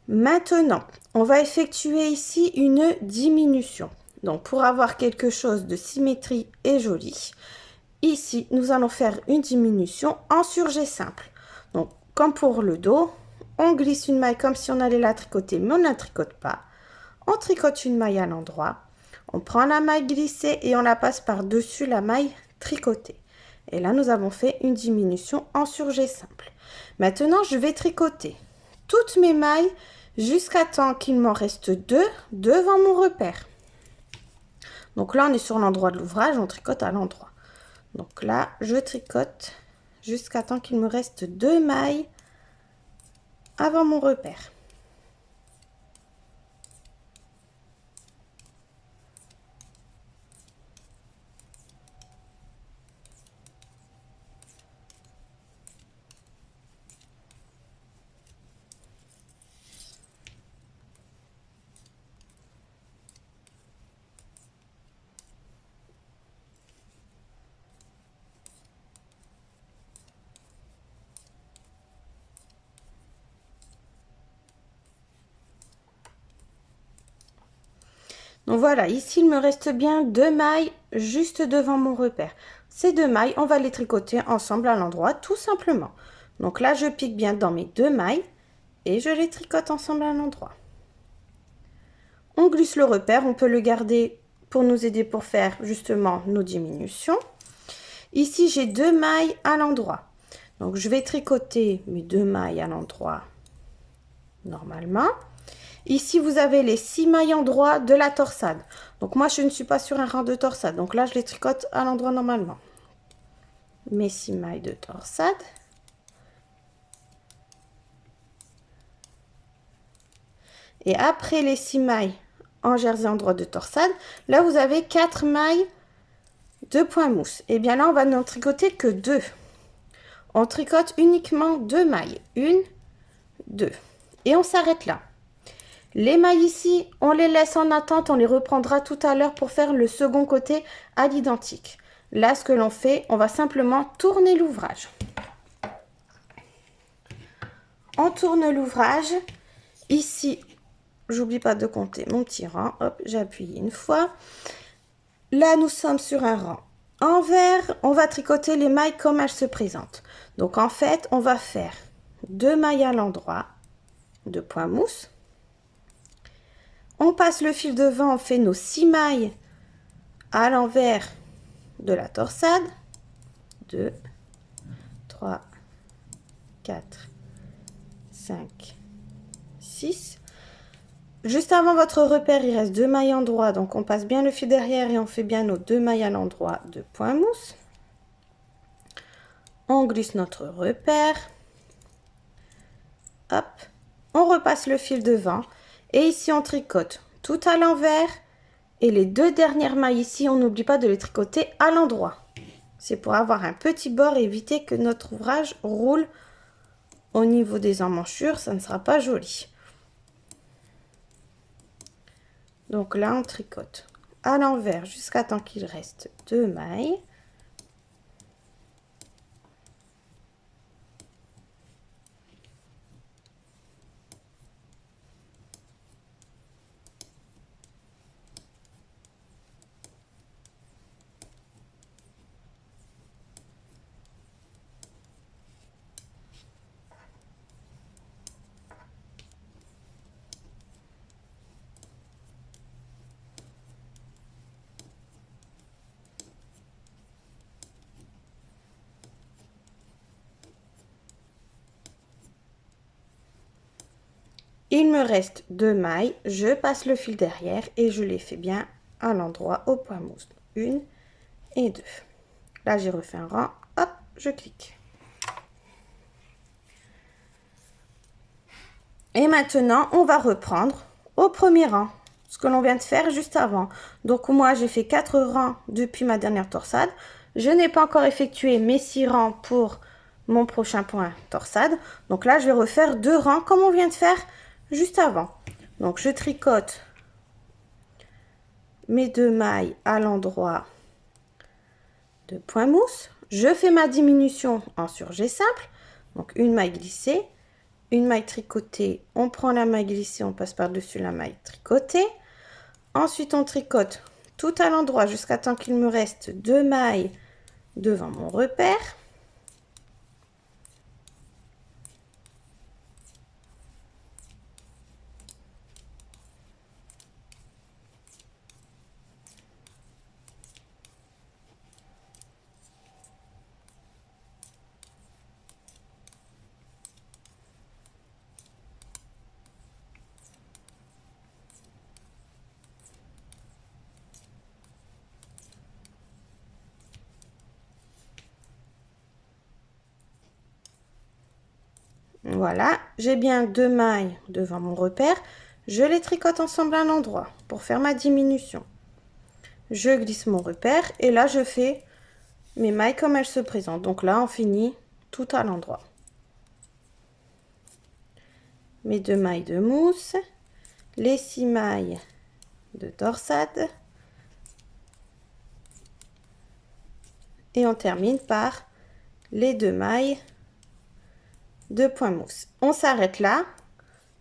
Maintenant, on va effectuer ici une diminution. Donc pour avoir quelque chose de symétrie et joli, ici, nous allons faire une diminution en surjet simple. Donc, comme pour le dos, on glisse une maille comme si on allait la tricoter, mais on ne la tricote pas. On tricote une maille à l'endroit. On prend la maille glissée et on la passe par-dessus la maille tricotée. Et là, nous avons fait une diminution en surjet simple. Maintenant, je vais tricoter toutes mes mailles jusqu'à temps qu'il m'en reste 2 devant mon repère. Donc là, on est sur l'endroit de l'ouvrage, on tricote à l'endroit. Donc là, je tricote jusqu'à temps qu'il me reste 2 mailles avant mon repère. Donc voilà, ici il me reste bien 2 mailles juste devant mon repère. Ces 2 mailles, on va les tricoter ensemble à l'endroit tout simplement. Donc là, je pique bien dans mes 2 mailles et je les tricote ensemble à l'endroit. On glisse le repère, on peut le garder pour nous aider pour faire justement nos diminutions. Ici, j'ai 2 mailles à l'endroit. Donc je vais tricoter mes 2 mailles à l'endroit normalement. Ici, vous avez les 6 mailles endroits de la torsade. Donc, moi, je ne suis pas sur un rang de torsade. Donc là, je les tricote à l'endroit normalement. Mes 6 mailles de torsade. Et après les 6 mailles en jersey endroit de torsade, là vous avez 4 mailles de point mousse. Et bien là on va n'en tricoter que 2. On tricote uniquement 2 mailles, 1, 2, et on s'arrête là. Les mailles ici, on les laisse en attente, on les reprendra tout à l'heure pour faire le second côté à l'identique. Là, ce que l'on fait, on va simplement tourner l'ouvrage. On tourne l'ouvrage. Ici, j'oublie pas de compter mon petit rang. Hop, j'appuie une fois. Là, nous sommes sur un rang envers. On va tricoter les mailles comme elles se présentent. Donc, en fait, on va faire 2 mailles à l'endroit de point mousse. On passe le fil devant, on fait nos 6 mailles à l'envers de la torsade. 2, 3, 4, 5, 6. Juste avant votre repère, il reste 2 mailles en droit, donc on passe bien le fil derrière et on fait bien nos 2 mailles à l'endroit de point mousse. On glisse notre repère. Hop, on repasse le fil devant. Et ici, on tricote tout à l'envers. Et les 2 dernières mailles ici, on n'oublie pas de les tricoter à l'endroit. C'est pour avoir un petit bord et éviter que notre ouvrage roule au niveau des emmanchures. Ça ne sera pas joli. Donc là, on tricote à l'envers jusqu'à temps qu'il reste 2 mailles. Il me reste 2 mailles, je passe le fil derrière et je les fais bien à l'endroit au point mousse. 1 et 2. Là, j'ai refait un rang, hop, je clique. Et maintenant, on va reprendre au premier rang, ce que l'on vient de faire juste avant. Donc moi, j'ai fait 4 rangs depuis ma dernière torsade. Je n'ai pas encore effectué mes 6 rangs pour mon prochain point torsade. Donc là, je vais refaire 2 rangs comme on vient de faire juste avant. Donc je tricote mes 2 mailles à l'endroit de point mousse. Je fais ma diminution en surjet simple. Donc une maille glissée, une maille tricotée. On prend la maille glissée, on passe par-dessus la maille tricotée. Ensuite, on tricote tout à l'endroit jusqu'à temps qu'il me reste 2 mailles devant mon repère. Voilà, j'ai bien 2 mailles devant mon repère. Je les tricote ensemble à un endroit pour faire ma diminution. Je glisse mon repère et là, je fais mes mailles comme elles se présentent. Donc là, on finit tout à l'endroit. Mes 2 mailles de mousse, les 6 mailles de torsade. Et on termine par les 2 mailles de point mousse. On s'arrête là.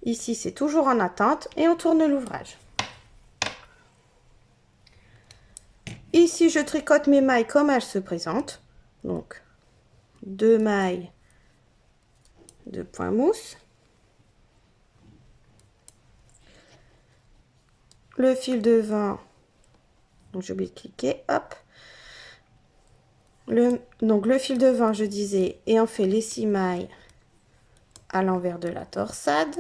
Ici, c'est toujours en attente et on tourne l'ouvrage. Ici, je tricote mes mailles comme elles se présentent. Donc, 2 mailles de point mousse. Le fil devant, donc j'ai oublié de cliquer, hop. Donc le fil devant, je disais, et on fait les 6 mailles à l'envers de la torsade.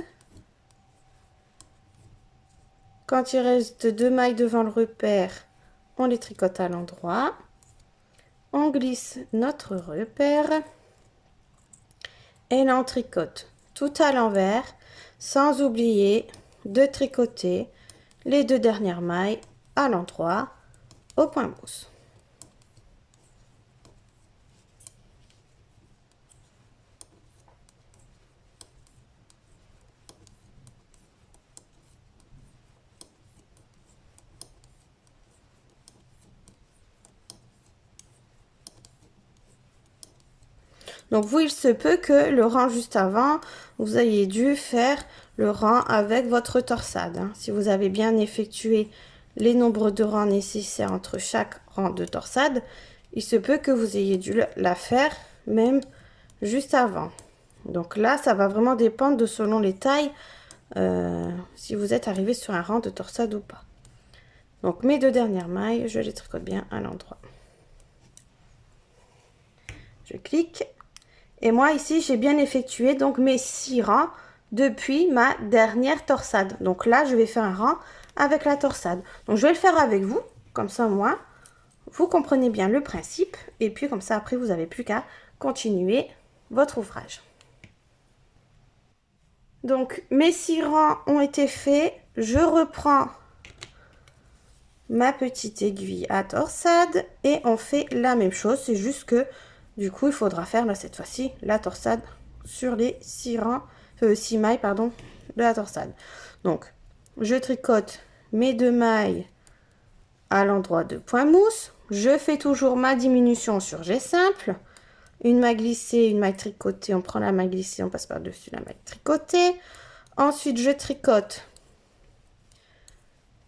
Quand il reste 2 mailles devant le repère, on les tricote à l'endroit. On glisse notre repère. Et là, on tricote tout à l'envers, sans oublier de tricoter les 2 dernières mailles à l'endroit au point mousse. Donc vous, il se peut que le rang juste avant, vous ayez dû faire le rang avec votre torsade. Hein. Si vous avez bien effectué les nombres de rangs nécessaires entre chaque rang de torsade, il se peut que vous ayez dû la faire même juste avant. Donc là, ça va vraiment dépendre de selon les tailles, si vous êtes arrivé sur un rang de torsade ou pas. Donc mes 2 dernières mailles, je les tricote bien à l'endroit. Je clique. Et moi ici, j'ai bien effectué donc mes 6 rangs depuis ma dernière torsade. Donc là, je vais faire un rang avec la torsade. Donc je vais le faire avec vous, comme ça moi, vous comprenez bien le principe. Et puis comme ça, après, vous n'avez plus qu'à continuer votre ouvrage. Donc mes 6 rangs ont été faits. Je reprends ma petite aiguille à torsade et on fait la même chose. C'est juste que du coup, il faudra faire là cette fois-ci la torsade sur les 6 rangs, 6 mailles pardon, de la torsade. Donc, je tricote mes 2 mailles à l'endroit de point mousse. Je fais toujours ma diminution sur jet simple. Une maille glissée, une maille tricotée. On prend la maille glissée, on passe par-dessus la maille tricotée. Ensuite, je tricote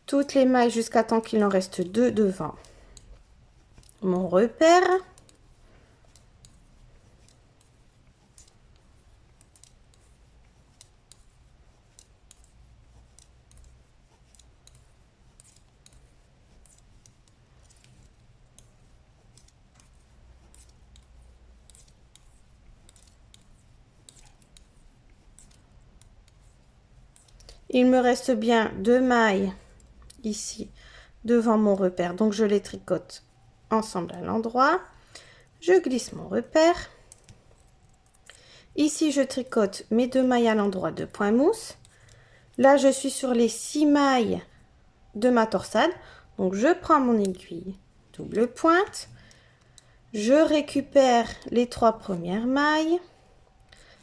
toutes les mailles jusqu'à temps qu'il en reste 2 devant mon repère. Il me reste bien 2 mailles ici devant mon repère, donc je les tricote ensemble à l'endroit. Je glisse mon repère. Ici, je tricote mes 2 mailles à l'endroit de point mousse. Là, je suis sur les 6 mailles de ma torsade. Donc, je prends mon aiguille double pointe. Je récupère les 3 premières mailles.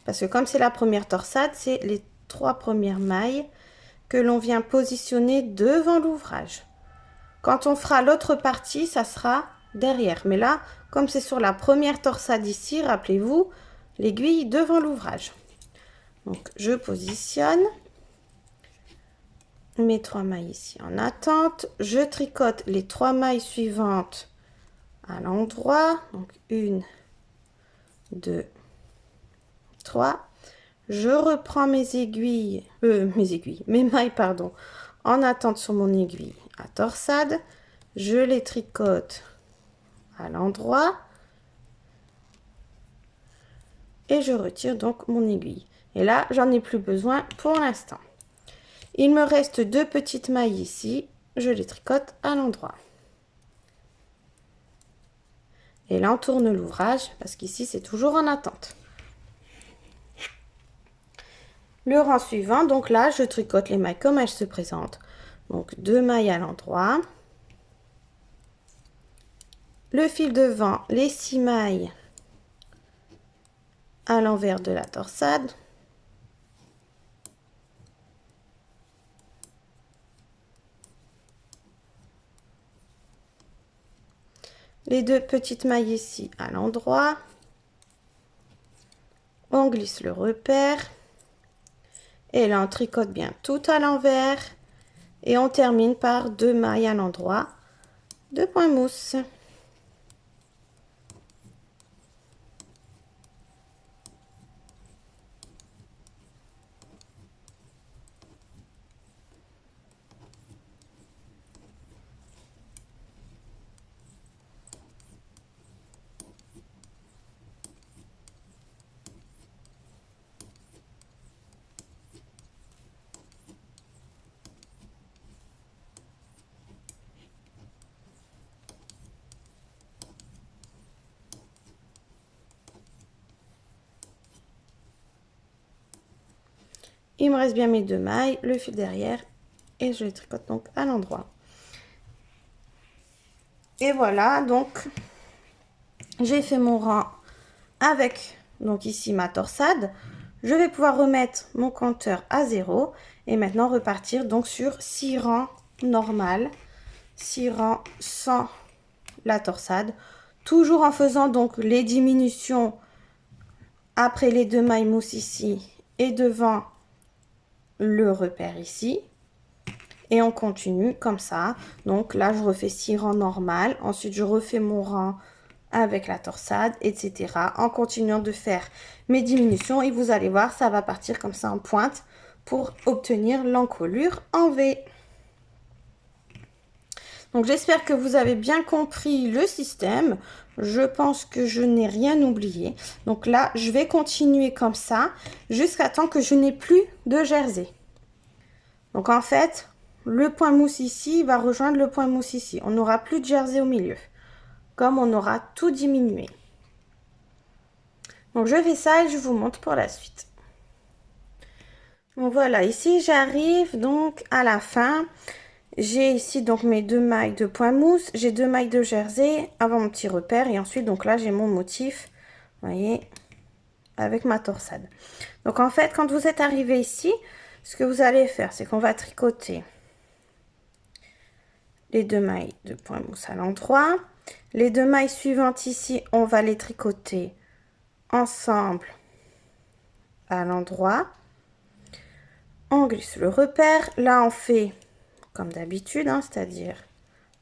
Parce que comme c'est la première torsade, c'est les 3 premières mailles que l'on vient positionner devant l'ouvrage. Quand on fera l'autre partie, ça sera derrière. Mais là, comme c'est sur la première torsade ici, rappelez-vous, l'aiguille devant l'ouvrage. Donc, je positionne mes 3 mailles ici en attente. Je tricote les 3 mailles suivantes à l'endroit. Donc, 1, 2, 3. Je reprends mes mailles, pardon, en attente sur mon aiguille à torsade. Je les tricote à l'endroit. Et je retire donc mon aiguille. Et là, j'en ai plus besoin pour l'instant. Il me reste 2 petites mailles ici. Je les tricote à l'endroit. Et là, on tourne l'ouvrage parce qu'ici, c'est toujours en attente. Le rang suivant, donc là, je tricote les mailles comme elles se présentent. Donc, 2 mailles à l'endroit. Le fil devant, les 6 mailles à l'envers de la torsade. Les 2 petites mailles ici à l'endroit. On glisse le repère. Et là, on tricote bien tout à l'envers. Et on termine par 2 mailles à l'endroit de point mousse. Il me reste bien mes 2 mailles, le fil derrière et je les tricote donc à l'endroit. Et voilà, donc j'ai fait mon rang avec donc ici ma torsade. Je vais pouvoir remettre mon compteur à 0 et maintenant repartir donc sur 6 rangs normal, 6 rangs sans la torsade, toujours en faisant donc les diminutions après les 2 mailles mousse ici et devant le repère ici. Et on continue comme ça. Donc là, je refais 6 rangs normal. Ensuite, je refais mon rang avec la torsade, etc. En continuant de faire mes diminutions. Et vous allez voir, ça va partir comme ça en pointe pour obtenir l'encolure en V. Donc j'espère que vous avez bien compris le système. Je pense que je n'ai rien oublié. Donc là, je vais continuer comme ça jusqu'à temps que je n'ai plus de jersey. Donc en fait, le point mousse ici va rejoindre le point mousse ici. On n'aura plus de jersey au milieu, comme on aura tout diminué. Donc je fais ça et je vous montre pour la suite. Donc voilà, ici j'arrive donc à la fin. J'ai ici donc mes 2 mailles de point mousse, j'ai 2 mailles de jersey avant mon petit repère et ensuite donc là j'ai mon motif, vous voyez, avec ma torsade. Donc en fait quand vous êtes arrivé ici, ce que vous allez faire c'est qu'on va tricoter les 2 mailles de point mousse à l'endroit. Les 2 mailles suivantes ici, on va les tricoter ensemble à l'endroit. On glisse le repère. Là, on fait comme d'habitude, hein, c'est-à-dire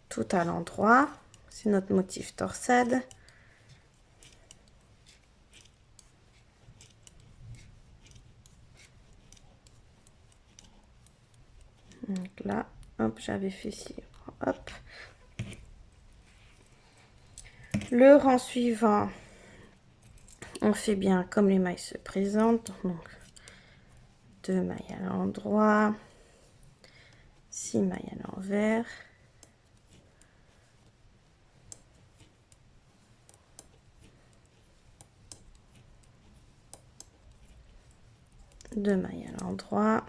tout à l'endroit. C'est notre motif torsade. Donc là, hop, j'avais fait ici. Hop. Le rang suivant, on fait bien comme les mailles se présentent. Donc, 2 mailles à l'endroit, 6 mailles à l'envers. Deux mailles à l'endroit.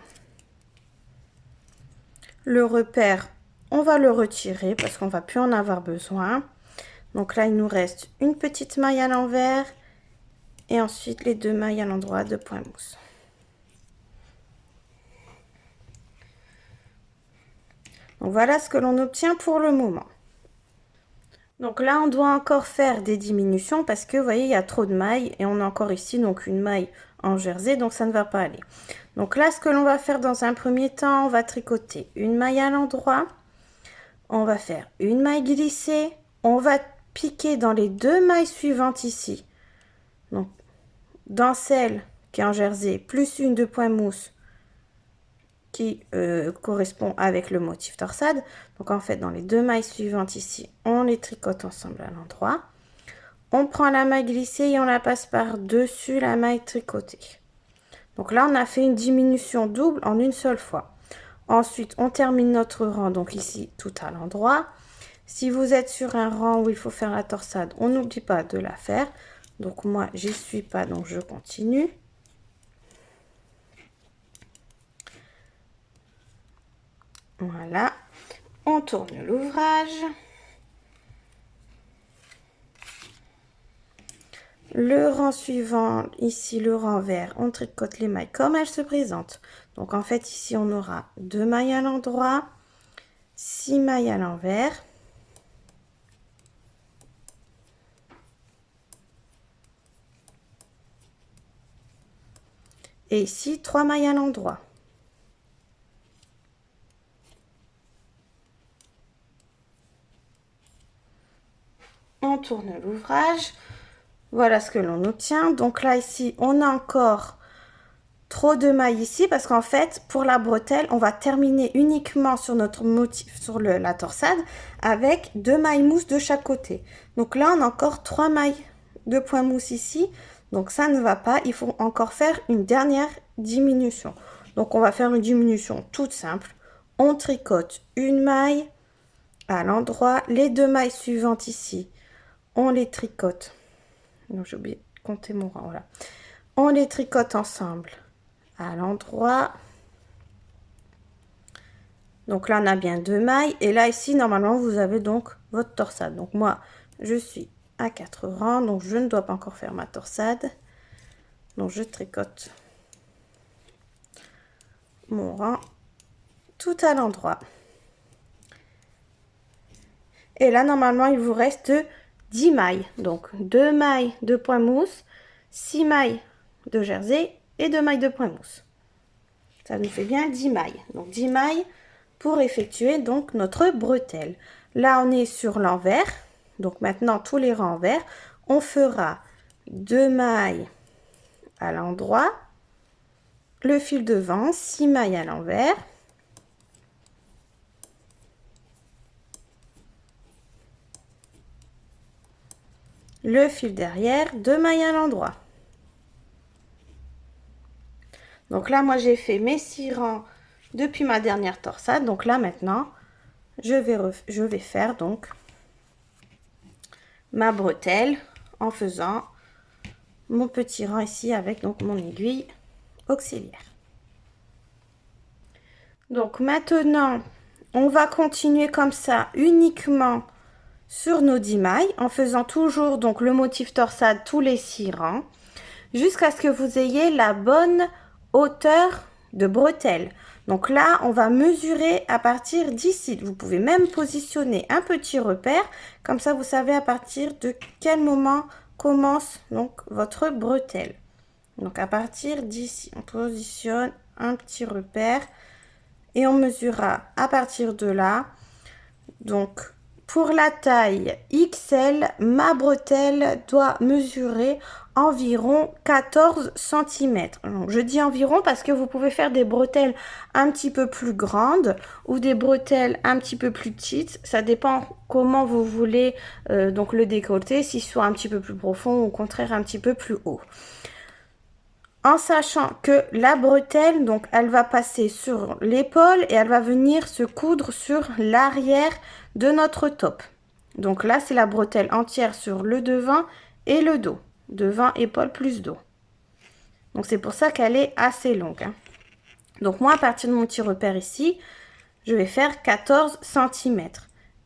Le repère, on va le retirer parce qu'on va plus en avoir besoin. Donc là, il nous reste une petite maille à l'envers et ensuite les 2 mailles à l'endroit de point mousse. Donc voilà ce que l'on obtient pour le moment. Donc là, on doit encore faire des diminutions parce que vous voyez, il y a trop de mailles et on a encore ici donc une maille en jersey, donc ça ne va pas aller. Donc là, ce que l'on va faire dans un premier temps, on va tricoter une maille à l'endroit, on va faire une maille glissée, on va piquer dans les 2 mailles suivantes ici, donc dans celle qui est en jersey plus une de point mousse qui correspond avec le motif torsade. Donc en fait, dans les 2 mailles suivantes ici, on les tricote ensemble à l'endroit. On prend la maille glissée et on la passe par dessus la maille tricotée. Donc là, on a fait une diminution double en une seule fois. Ensuite, on termine notre rang, donc ici, tout à l'endroit. Si vous êtes sur un rang où il faut faire la torsade, on n'oublie pas de la faire. Donc moi, j'y suis pas, donc je continue. Voilà, on tourne l'ouvrage. Le rang suivant, ici le rang vert, on tricote les mailles comme elles se présentent. Donc en fait ici on aura 2 mailles à l'endroit, 6 mailles à l'envers. Et ici 3 mailles à l'endroit. On tourne l'ouvrage. Voilà ce que l'on obtient. Donc là ici on a encore trop de mailles ici parce qu'en fait pour la bretelle on va terminer uniquement sur notre motif sur la torsade avec 2 mailles mousse de chaque côté. Donc là on a encore 3 mailles de point mousse ici, donc ça ne va pas, il faut encore faire une dernière diminution. Donc on va faire une diminution toute simple. On tricote une maille à l'endroit, les 2 mailles suivantes ici on les tricote. Non, j'ai oublié de compter mon rang. Voilà, on les tricote ensemble à l'endroit. Donc là, on a bien 2 mailles. Et là, ici, normalement, vous avez donc votre torsade. Donc moi, je suis à 4 rangs. Donc je ne dois pas encore faire ma torsade. Donc je tricote mon rang tout à l'endroit. Et là, normalement, il vous reste 10 mailles. Donc 2 mailles de point mousse, 6 mailles de jersey et 2 mailles de point mousse. Ça nous fait bien 10 mailles. Donc 10 mailles pour effectuer donc notre bretelle. Là, on est sur l'envers. Donc maintenant, tous les rangs envers, on fera 2 mailles à l'endroit, le fil devant, 6 mailles à l'envers. Le fil derrière, 2 mailles à l'endroit. Donc là, moi, j'ai fait mes 6 rangs depuis ma dernière torsade. Donc là, maintenant, je vais faire donc ma bretelle en faisant mon petit rang ici avec donc mon aiguille auxiliaire. Donc maintenant, on va continuer comme ça uniquement sur nos 10 mailles en faisant toujours donc le motif torsade tous les 6 rangs jusqu'à ce que vous ayez la bonne hauteur de bretelle. Donc là, on va mesurer à partir d'ici. Vous pouvez même positionner un petit repère, comme ça vous savez à partir de quel moment commence donc votre bretelle. Donc à partir d'ici, on positionne un petit repère et on mesurera à partir de là. Donc pour la taille XL, ma bretelle doit mesurer environ 14 cm. Donc, je dis environ parce que vous pouvez faire des bretelles un petit peu plus grandes ou des bretelles un petit peu plus petites. Ça dépend comment vous voulez donc le décolleté, s'il soit un petit peu plus profond ou au contraire un petit peu plus haut. En sachant que la bretelle, donc elle va passer sur l'épaule et elle va venir se coudre sur l'arrière de notre top. Donc là, c'est la bretelle entière sur le devant et le dos. Devant, épaule plus dos. Donc c'est pour ça qu'elle est assez longue. Hein. Donc moi, à partir de mon petit repère ici, je vais faire 14 cm.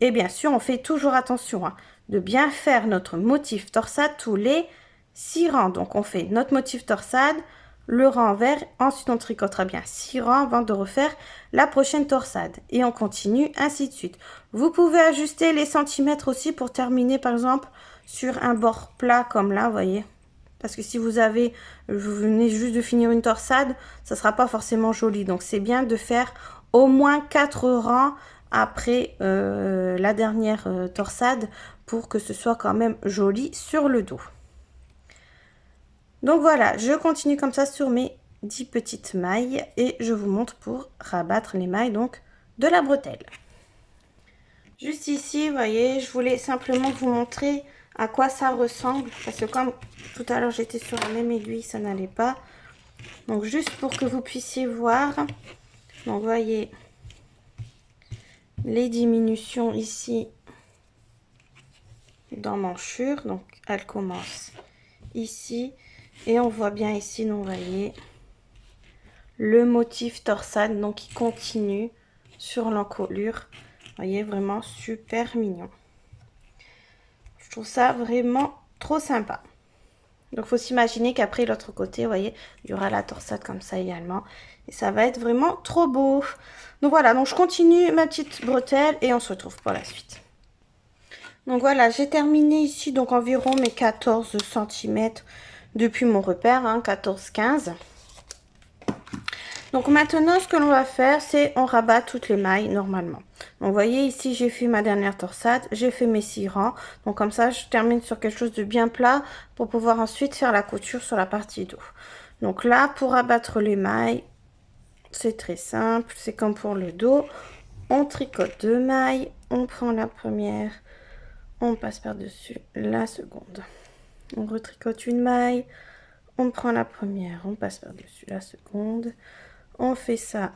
Et bien sûr, on fait toujours attention de bien faire notre motif torsade tous les 6 rangs. Donc on fait notre motif torsade, le rang envers, ensuite on tricotera bien 6 rangs avant de refaire la prochaine torsade. Et on continue ainsi de suite. Vous pouvez ajuster les centimètres aussi pour terminer par exemple sur un bord plat comme là, vous voyez. Parce que si vous venez juste de finir une torsade, ça sera pas forcément joli. Donc c'est bien de faire au moins 4 rangs après la dernière torsade pour que ce soit quand même joli sur le dos. Donc voilà, je continue comme ça sur mes 10 petites mailles et je vous montre pour rabattre les mailles donc de la bretelle. Juste ici, vous voyez, je voulais simplement vous montrer à quoi ça ressemble parce que comme tout à l'heure j'étais sur la même aiguille, ça n'allait pas. Donc juste pour que vous puissiez voir, donc vous voyez les diminutions ici d'emmanchure, donc elle commence ici et on voit bien ici, donc vous voyez le motif torsade donc qui continue sur l'encolure. Vous voyez, vraiment super mignon. Je trouve ça vraiment trop sympa. Donc faut s'imaginer qu'après l'autre côté, vous voyez, il y aura la torsade comme ça également et ça va être vraiment trop beau. Donc voilà, donc je continue ma petite bretelle et on se retrouve pour la suite. Donc voilà, j'ai terminé ici donc environ mes 14 cm depuis mon repère, hein, 14-15. Donc maintenant, ce que l'on va faire, c'est on rabat toutes les mailles normalement. Donc vous voyez ici, j'ai fait ma dernière torsade, j'ai fait mes 6 rangs. Donc comme ça, je termine sur quelque chose de bien plat pour pouvoir ensuite faire la couture sur la partie dos. Donc là, pour rabattre les mailles, c'est très simple, c'est comme pour le dos. On tricote 2 mailles, on prend la première, on passe par-dessus la seconde. On retricote une maille, on prend la première, on passe par-dessus la seconde. On fait ça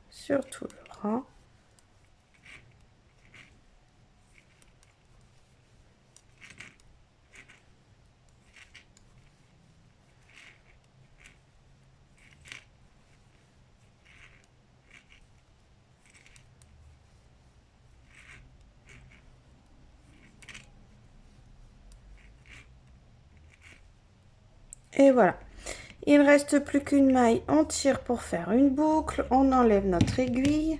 sur tout le rang. Et voilà. Il ne reste plus qu'une maille, on tire pour faire une boucle, on enlève notre aiguille,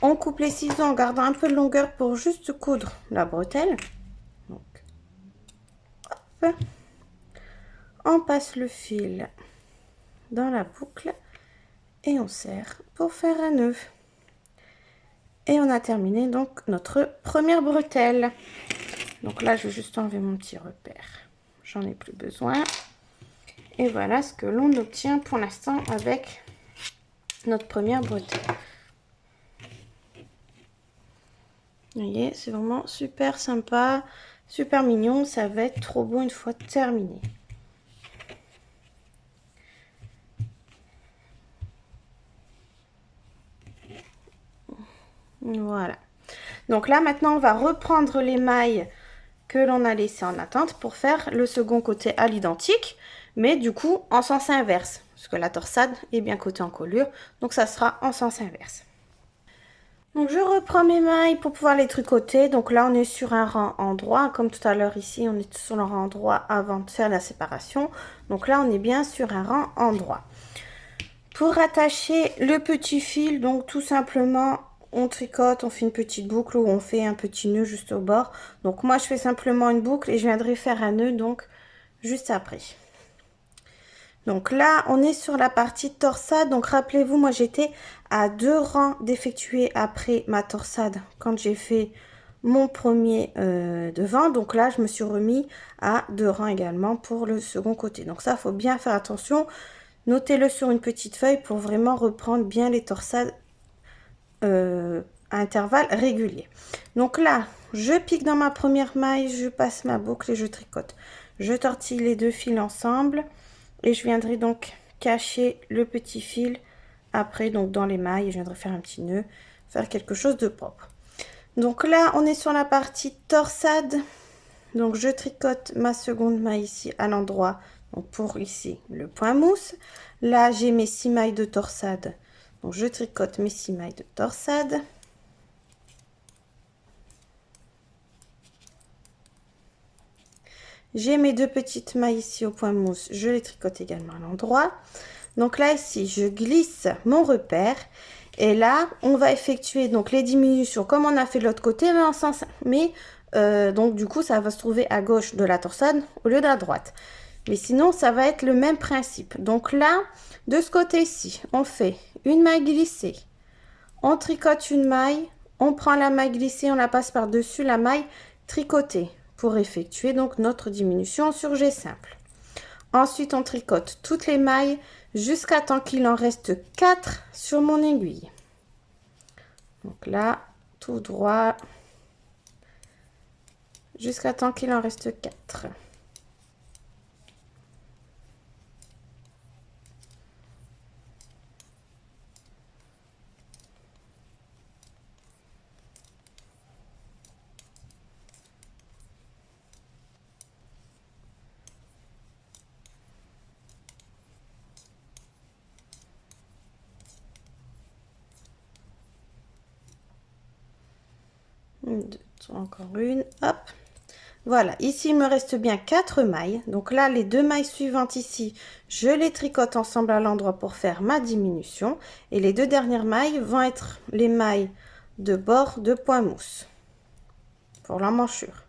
on coupe les ciseaux en gardant un peu de longueur pour juste coudre la bretelle. Donc, hop. On passe le fil dans la boucle et on serre pour faire un nœud. Et on a terminé donc notre première bretelle. Donc là, je vais juste enlever mon petit repère. J'en ai plus besoin. Et voilà ce que l'on obtient pour l'instant avec notre première bretelle. Vous voyez, c'est vraiment super sympa, super mignon. Ça va être trop beau une fois terminé. Voilà. Donc là, maintenant, on va reprendre les mailles que l'on a laissées en attente pour faire le second côté à l'identique, mais du coup en sens inverse, parce que la torsade est bien côté encolure, donc ça sera en sens inverse. Donc je reprends mes mailles pour pouvoir les tricoter. Donc là on est sur un rang en droit, comme tout à l'heure ici on est sur le rang droit avant de faire la séparation. Donc là on est bien sur un rang en droit. Pour attacher le petit fil, donc tout simplement on tricote, on fait une petite boucle ou on fait un petit nœud juste au bord. Donc moi je fais simplement une boucle et je viendrai faire un nœud donc juste après. Donc là on est sur la partie torsade. Donc rappelez-vous, moi j'étais à 2 rangs d'effectuer après ma torsade quand j'ai fait mon premier devant. Donc là je me suis remis à 2 rangs également pour le second côté. Donc ça faut bien faire attention. Notez-le sur une petite feuille pour vraiment reprendre bien les torsades à intervalles réguliers. Donc là, je pique dans ma première maille, je passe ma boucle et je tricote. Je tortille les deux fils ensemble et je viendrai donc cacher le petit fil après, donc dans les mailles. Je viendrai faire un petit nœud, faire quelque chose de propre. Donc là, on est sur la partie torsade. Donc je tricote ma seconde maille ici à l'endroit, donc pour ici le point mousse. Là j'ai mes 6 mailles de torsade, donc je tricote mes 6 mailles de torsade. J'ai mes 2 petites mailles ici au point mousse, je les tricote également à l'endroit. Donc là ici je glisse mon repère et là on va effectuer donc les diminutions comme on a fait de l'autre côté, mais en sens donc du coup ça va se trouver à gauche de la torsade au lieu de la droite. Mais sinon ça va être le même principe. Donc là de ce côté-ci on fait une maille glissée, on tricote une maille, on prend la maille glissée, on la passe par dessus la maille tricotée pour effectuer donc notre diminution sur G simple. Ensuite on tricote toutes les mailles jusqu'à temps qu'il en reste 4 sur mon aiguille. Donc là tout droit jusqu'à temps qu'il en reste 4. Encore une, hop. Voilà, ici il me reste bien 4 mailles. Donc là, les 2 mailles suivantes ici, je les tricote ensemble à l'endroit pour faire ma diminution. Et les 2 dernières mailles vont être les mailles de bord de point mousse pour l'emmanchure.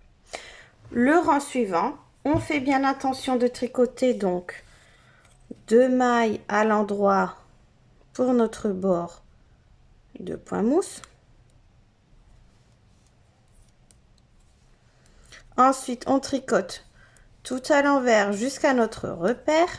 Le rang suivant, on fait bien attention de tricoter donc 2 mailles à l'endroit pour notre bord de point mousse. Ensuite, on tricote tout à l'envers jusqu'à notre repère.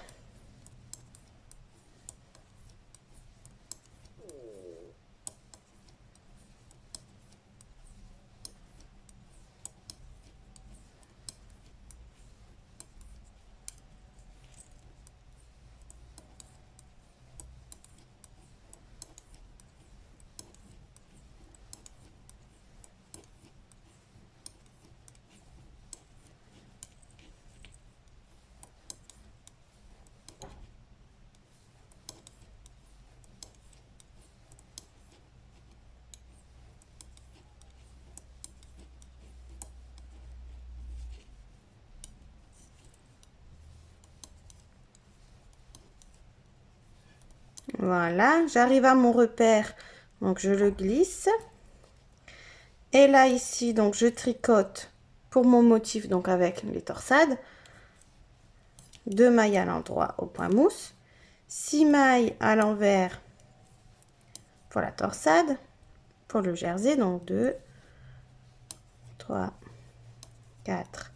Voilà, j'arrive à mon repère, donc je le glisse. Et là, ici, donc je tricote pour mon motif, donc avec les torsades. 2 mailles à l'endroit au point mousse. 6 mailles à l'envers pour la torsade, pour le jersey, donc 2, 3, 4,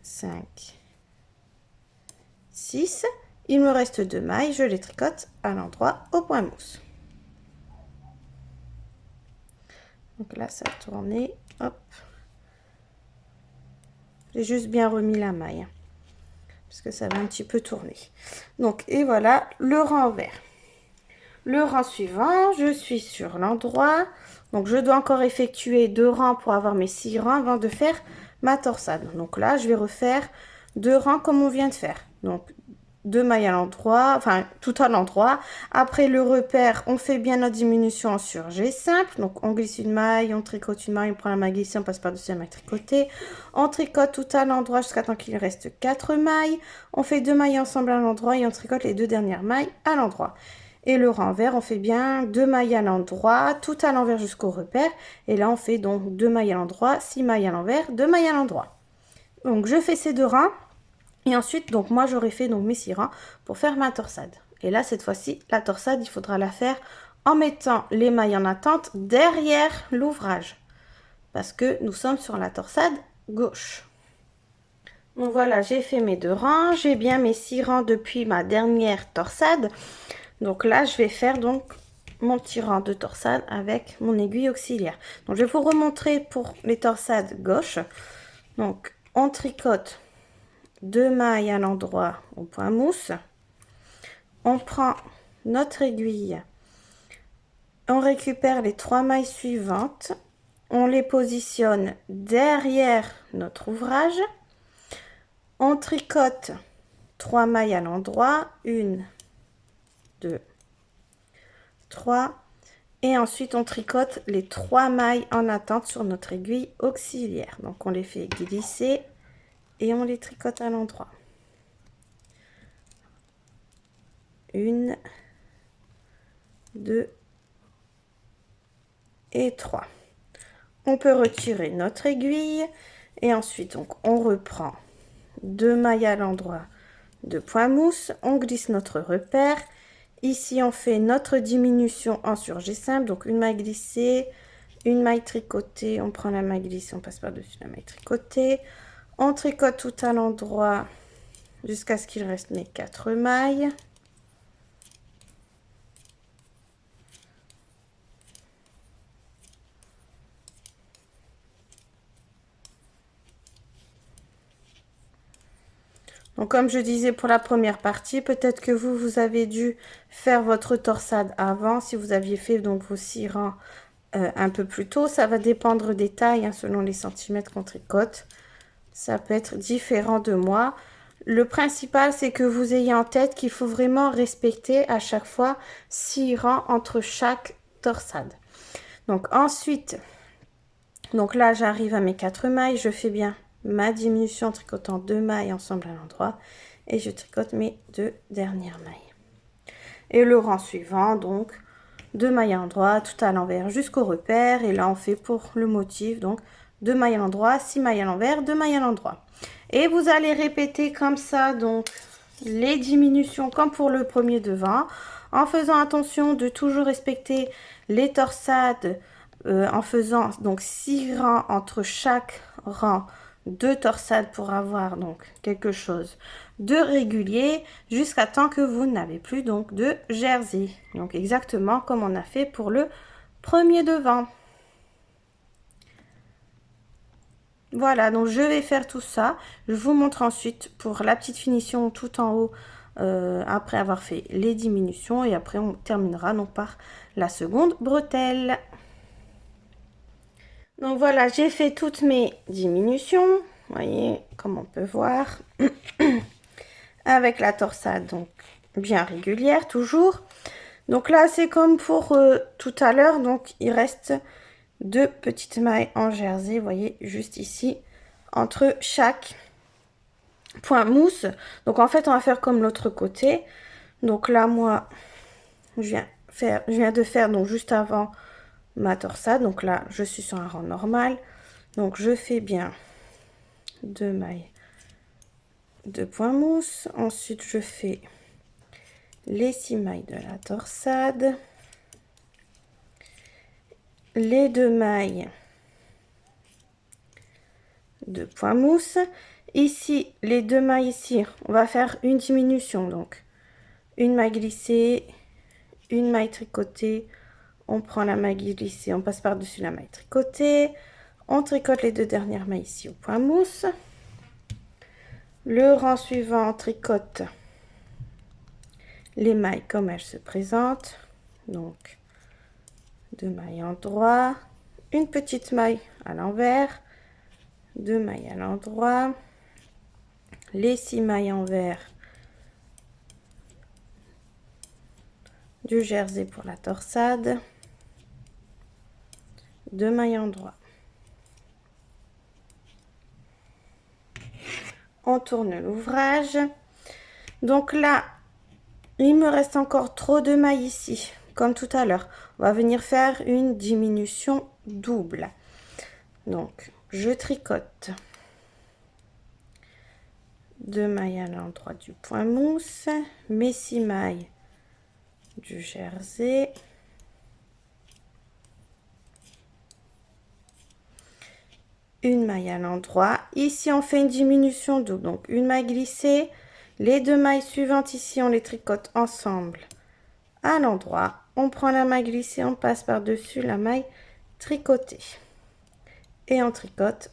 5, 6. Il me reste 2 mailles, je les tricote à l'endroit au point mousse. Donc là, ça a tourné, hop. J'ai juste bien remis la maille, parce que ça va un petit peu tourner. Donc, et voilà le renvers. Le rang suivant, je suis sur l'endroit. Donc, je dois encore effectuer 2 rangs pour avoir mes 6 rangs avant de faire ma torsade. Donc là, je vais refaire 2 rangs comme on vient de faire. Donc, 2 mailles à l'endroit, enfin, tout à l'endroit. Après le repère, on fait bien notre diminution sur G simple. Donc, on glisse une maille, on tricote une maille, on prend la maille glissée, on passe par-dessus la maille tricotée. On tricote tout à l'endroit jusqu'à temps qu'il reste 4 mailles. On fait 2 mailles ensemble à l'endroit et on tricote les 2 dernières mailles à l'endroit. Et le renvers, on fait bien 2 mailles à l'endroit, tout à l'envers jusqu'au repère. Et là, on fait donc 2 mailles à l'endroit, 6 mailles à l'envers, 2 mailles à l'endroit. Donc, je fais ces 2 rangs. Et ensuite, donc moi, j'aurais fait donc mes 6 rangs pour faire ma torsade. Et là, cette fois-ci, la torsade, il faudra la faire en mettant les mailles en attente derrière l'ouvrage. Parce que nous sommes sur la torsade gauche. Donc voilà, j'ai fait mes 2 rangs. J'ai bien mes 6 rangs depuis ma dernière torsade. Donc là, je vais faire donc mon petit rang de torsade avec mon aiguille auxiliaire. Donc, je vais vous remontrer pour les torsades gauche. Donc, on tricote 2 mailles à l'endroit au point mousse. On prend notre aiguille. On récupère les 3 mailles suivantes. On les positionne derrière notre ouvrage. On tricote 3 mailles à l'endroit. 1, 2, 3. Et ensuite, on tricote les 3 mailles en attente sur notre aiguille auxiliaire. Donc, on les fait glisser et on les tricote à l'endroit. 1, 2 et 3. On peut retirer notre aiguille et ensuite, donc, on reprend 2 mailles à l'endroit de point mousse. On glisse notre repère. Ici, on fait notre diminution en sur G simple, donc une maille glissée, une maille tricotée, on prend la maille glissée, on passe par-dessus la maille tricotée, on tricote tout à l'endroit jusqu'à ce qu'il reste mes 4 mailles. Donc, comme je disais pour la première partie, peut-être que vous avez dû faire votre torsade avant, si vous aviez fait donc vos 6 rangs un peu plus tôt. Ça va dépendre des tailles, hein, selon les centimètres qu'on tricote. Ça peut être différent de moi. Le principal, c'est que vous ayez en tête qu'il faut vraiment respecter à chaque fois 6 rangs entre chaque torsade. Donc ensuite, donc là, j'arrive à mes 4 mailles. Je fais bien ma diminution en tricotant 2 mailles ensemble à l'endroit. Et je tricote mes 2 dernières mailles. Et le rang suivant, donc 2 mailles à l'endroit, tout à l'envers jusqu'au repère. Et là, on fait pour le motif, donc 2 mailles à l'endroit, 6 mailles à l'envers, 2 mailles à l'endroit. Et vous allez répéter comme ça, donc, les diminutions comme pour le premier devant, en faisant attention de toujours respecter les torsades, en faisant donc 6 rangs entre chaque rang de torsades pour avoir donc quelque chose de régulier jusqu'à temps que vous n'avez plus donc de jersey. Donc exactement comme on a fait pour le premier devant. Voilà, donc je vais faire tout ça. Je vous montre ensuite pour la petite finition tout en haut, après avoir fait les diminutions. Et après, on terminera donc par la seconde bretelle. Donc voilà, j'ai fait toutes mes diminutions. Vous voyez, comme on peut voir. Avec la torsade, donc bien régulière, toujours. Donc là, c'est comme pour tout à l'heure. Donc, il reste 2 petites mailles en jersey, vous voyez, juste ici, entre chaque point mousse. Donc, en fait, on va faire comme l'autre côté. Donc là, moi, je viens de faire donc juste avant ma torsade. Donc là, je suis sur un rang normal. Donc je fais bien 2 mailles de point mousse. Ensuite, je fais les 6 mailles de la torsade, les 2 mailles de point mousse. Ici, les 2 mailles ici, on va faire une diminution. Donc, une maille glissée, une maille tricotée. On prend la maille glissée, on passe par-dessus la maille tricotée. On tricote les 2 dernières mailles ici au point mousse. Le rang suivant, on tricote les mailles comme elles se présentent. Donc, 2 mailles en droit, une petite maille à l'envers, 2 mailles à l'endroit, les 6 mailles envers du jersey pour la torsade, 2 mailles en droit. On tourne l'ouvrage. Donc là, il me reste encore trop de mailles ici, comme tout à l'heure. On va venir faire une diminution double. Donc, je tricote 2 mailles à l'endroit du point mousse, mes 6 mailles du jersey, une maille à l'endroit. Ici, on fait une diminution double, donc une maille glissée. Les 2 mailles suivantes ici, on les tricote ensemble à l'endroit. On prend la maille glissée, on passe par-dessus la maille tricotée. Et on tricote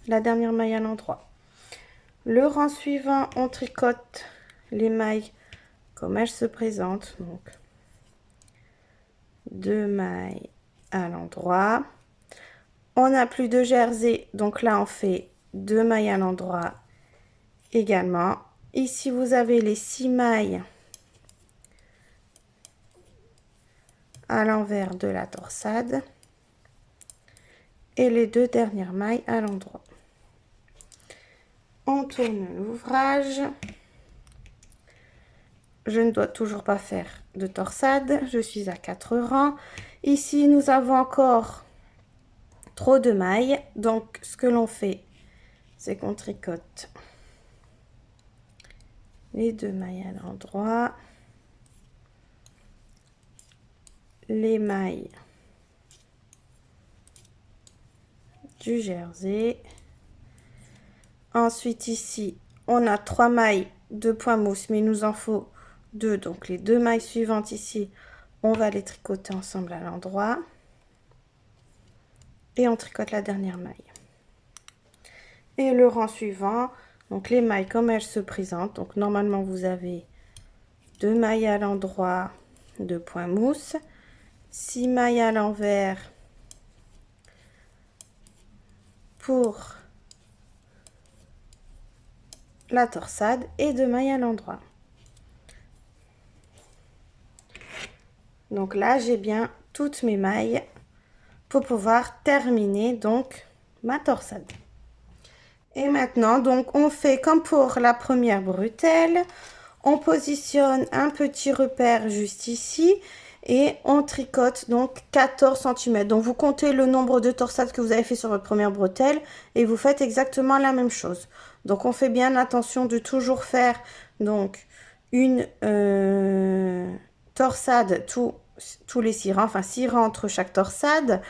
la dernière maille à l'endroit. Le rang suivant, on tricote les mailles comme elles se présentent. Donc, 2 mailles à l'endroit. On n'a plus de jersey, donc là, on fait 2 mailles à l'endroit également. Ici, vous avez les 6 mailles à l'envers de la torsade et les 2 dernières mailles à l'endroit. On tourne l'ouvrage. Je ne dois toujours pas faire de torsade, je suis à 4 rangs. Ici, nous avons encore trop de mailles, donc ce que l'on fait, c'est qu'on tricote les 2 mailles à l'endroit, les mailles du jersey. Ensuite ici, on a 3 mailles de point mousse, mais il nous en faut 2, donc les 2 mailles suivantes ici, on va les tricoter ensemble à l'endroit et on tricote la dernière maille. Et le rang suivant, donc les mailles comme elles se présentent. Donc normalement vous avez 2 mailles à l'endroit de point mousse, 6 mailles à l'envers pour la torsade et 2 mailles à l'endroit. Donc là j'ai bien toutes mes mailles pour pouvoir terminer donc ma torsade. Et maintenant donc on fait comme pour la première bretelle, on positionne un petit repère juste ici et on tricote donc 14 cm. Donc vous comptez le nombre de torsades que vous avez fait sur votre première bretelle et vous faites exactement la même chose. Donc on fait bien attention de toujours faire donc une torsade tous les 6 rangs, enfin 6 rangs entre chaque torsade,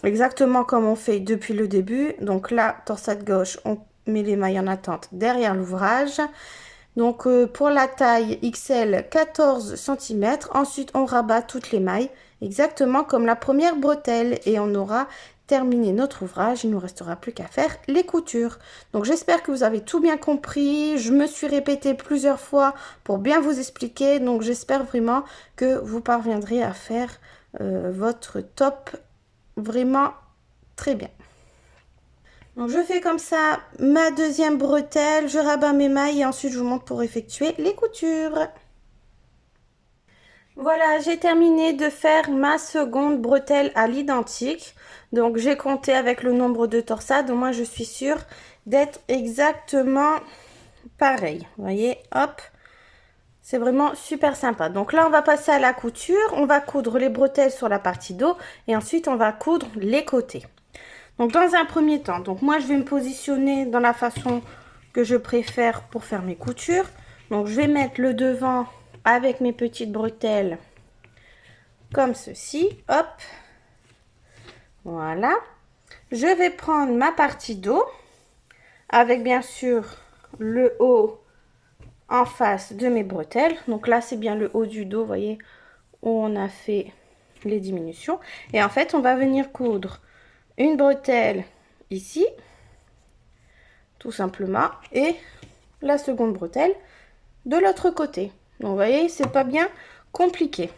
exactement comme on fait depuis le début. Donc la torsade gauche, on met les mailles en attente derrière l'ouvrage. Donc pour la taille XL, 14 cm. Ensuite, on rabat toutes les mailles, exactement comme la première bretelle. Et on aura terminé notre ouvrage. Il ne nous restera plus qu'à faire les coutures. Donc j'espère que vous avez tout bien compris. Je me suis répétée plusieurs fois pour bien vous expliquer. Donc j'espère vraiment que vous parviendrez à faire votre top vraiment très bien. Donc je fais comme ça ma deuxième bretelle, je rabats mes mailles et ensuite je vous montre pour effectuer les coutures. Voilà, j'ai terminé de faire ma seconde bretelle à l'identique. Donc j'ai compté avec le nombre de torsades, au moins je suis sûre d'être exactement pareil. Vous voyez, hop, C'est vraiment super sympa. Donc là, on va passer à la couture. On va coudre les bretelles sur la partie dos et ensuite, on va coudre les côtés. Donc, dans un premier temps, donc moi, je vais me positionner dans la façon que je préfère pour faire mes coutures. Donc, je vais mettre le devant avec mes petites bretelles comme ceci. Hop. Voilà. Je vais prendre ma partie dos avec bien sûr le haut en face de mes bretelles. Donc là, c'est bien le haut du dos, vous voyez, où on a fait les diminutions. Et en fait, on va venir coudre une bretelle ici, tout simplement, et la seconde bretelle de l'autre côté. Donc, vous voyez, c'est pas bien compliqué.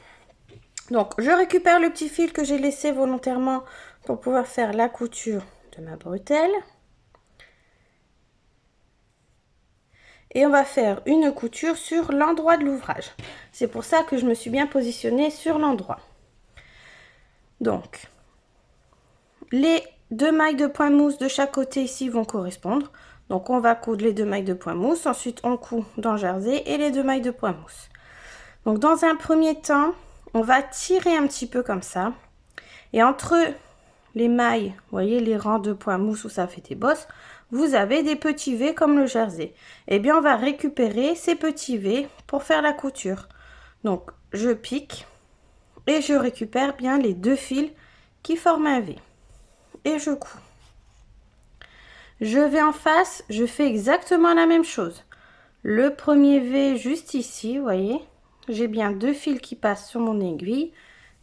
Donc, je récupère le petit fil que j'ai laissé volontairement pour pouvoir faire la couture de ma bretelle. Et on va faire une couture sur l'endroit de l'ouvrage. C'est pour ça que je me suis bien positionnée sur l'endroit. Donc, les 2 mailles de point mousse de chaque côté ici vont correspondre. Donc, on va coudre les 2 mailles de point mousse. Ensuite, on coud dans le jersey et les 2 mailles de point mousse. Donc, dans un premier temps, on va tirer un petit peu comme ça. Et entre les mailles, vous voyez les rangs de point mousse où ça fait des bosses, vous avez des petits V comme le jersey. Eh bien, on va récupérer ces petits V pour faire la couture. Donc, je pique et je récupère bien les 2 fils qui forment un V. Et je couds. Je vais en face, je fais exactement la même chose. Le premier V juste ici, vous voyez, j'ai bien 2 fils qui passent sur mon aiguille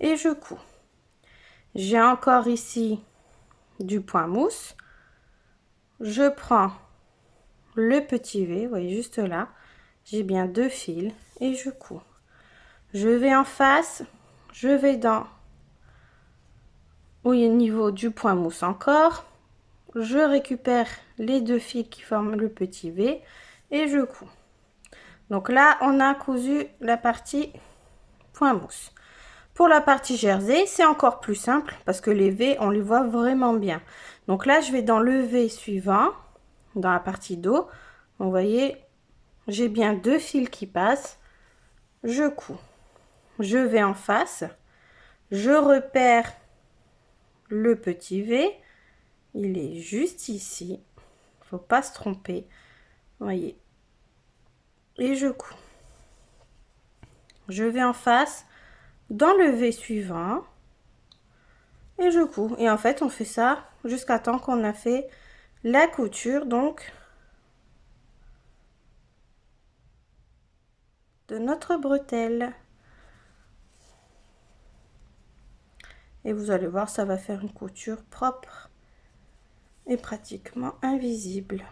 et je couds. J'ai encore ici du point mousse. Je prends le petit V, vous voyez juste là, j'ai bien 2 fils et je couds. Je vais en face, je vais au niveau du point mousse encore, je récupère les 2 fils qui forment le petit V et je couds. Donc là, on a cousu la partie point mousse. Pour la partie jersey, c'est encore plus simple parce que les V, on les voit vraiment bien. Donc là, je vais dans le V suivant, dans la partie dos. Vous voyez, j'ai bien 2 fils qui passent. Je couds. Je vais en face. Je repère le petit V. Il est juste ici. Faut pas se tromper. Vous voyez. Et je couds. Je vais en face dans le V suivant. Et je couds. Et en fait, on fait ça jusqu'à temps qu'on a fait la couture, donc, de notre bretelle. Et vous allez voir, ça va faire une couture propre et pratiquement invisible.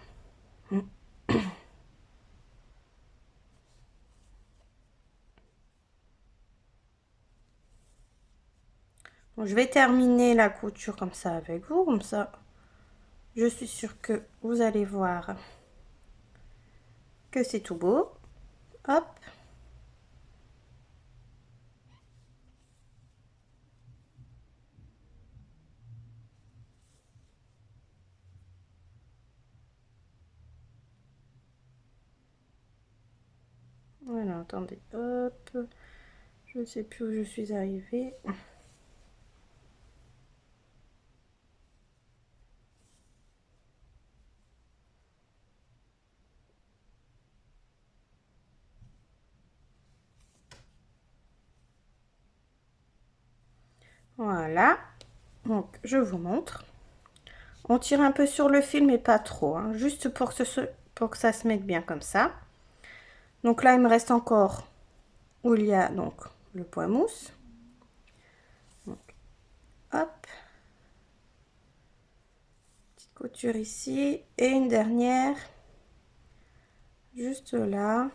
Donc, je vais terminer la couture comme ça avec vous, comme ça je suis sûre que vous allez voir que c'est tout beau. Hop. Voilà, attendez, hop, je ne sais plus où je suis arrivée. Voilà, donc je vous montre. On tire un peu sur le fil, mais pas trop, hein, juste pour que ça se mette bien comme ça. Donc là, il me reste encore où il y a donc le point mousse. Donc, hop. Petite couture ici et une dernière juste là.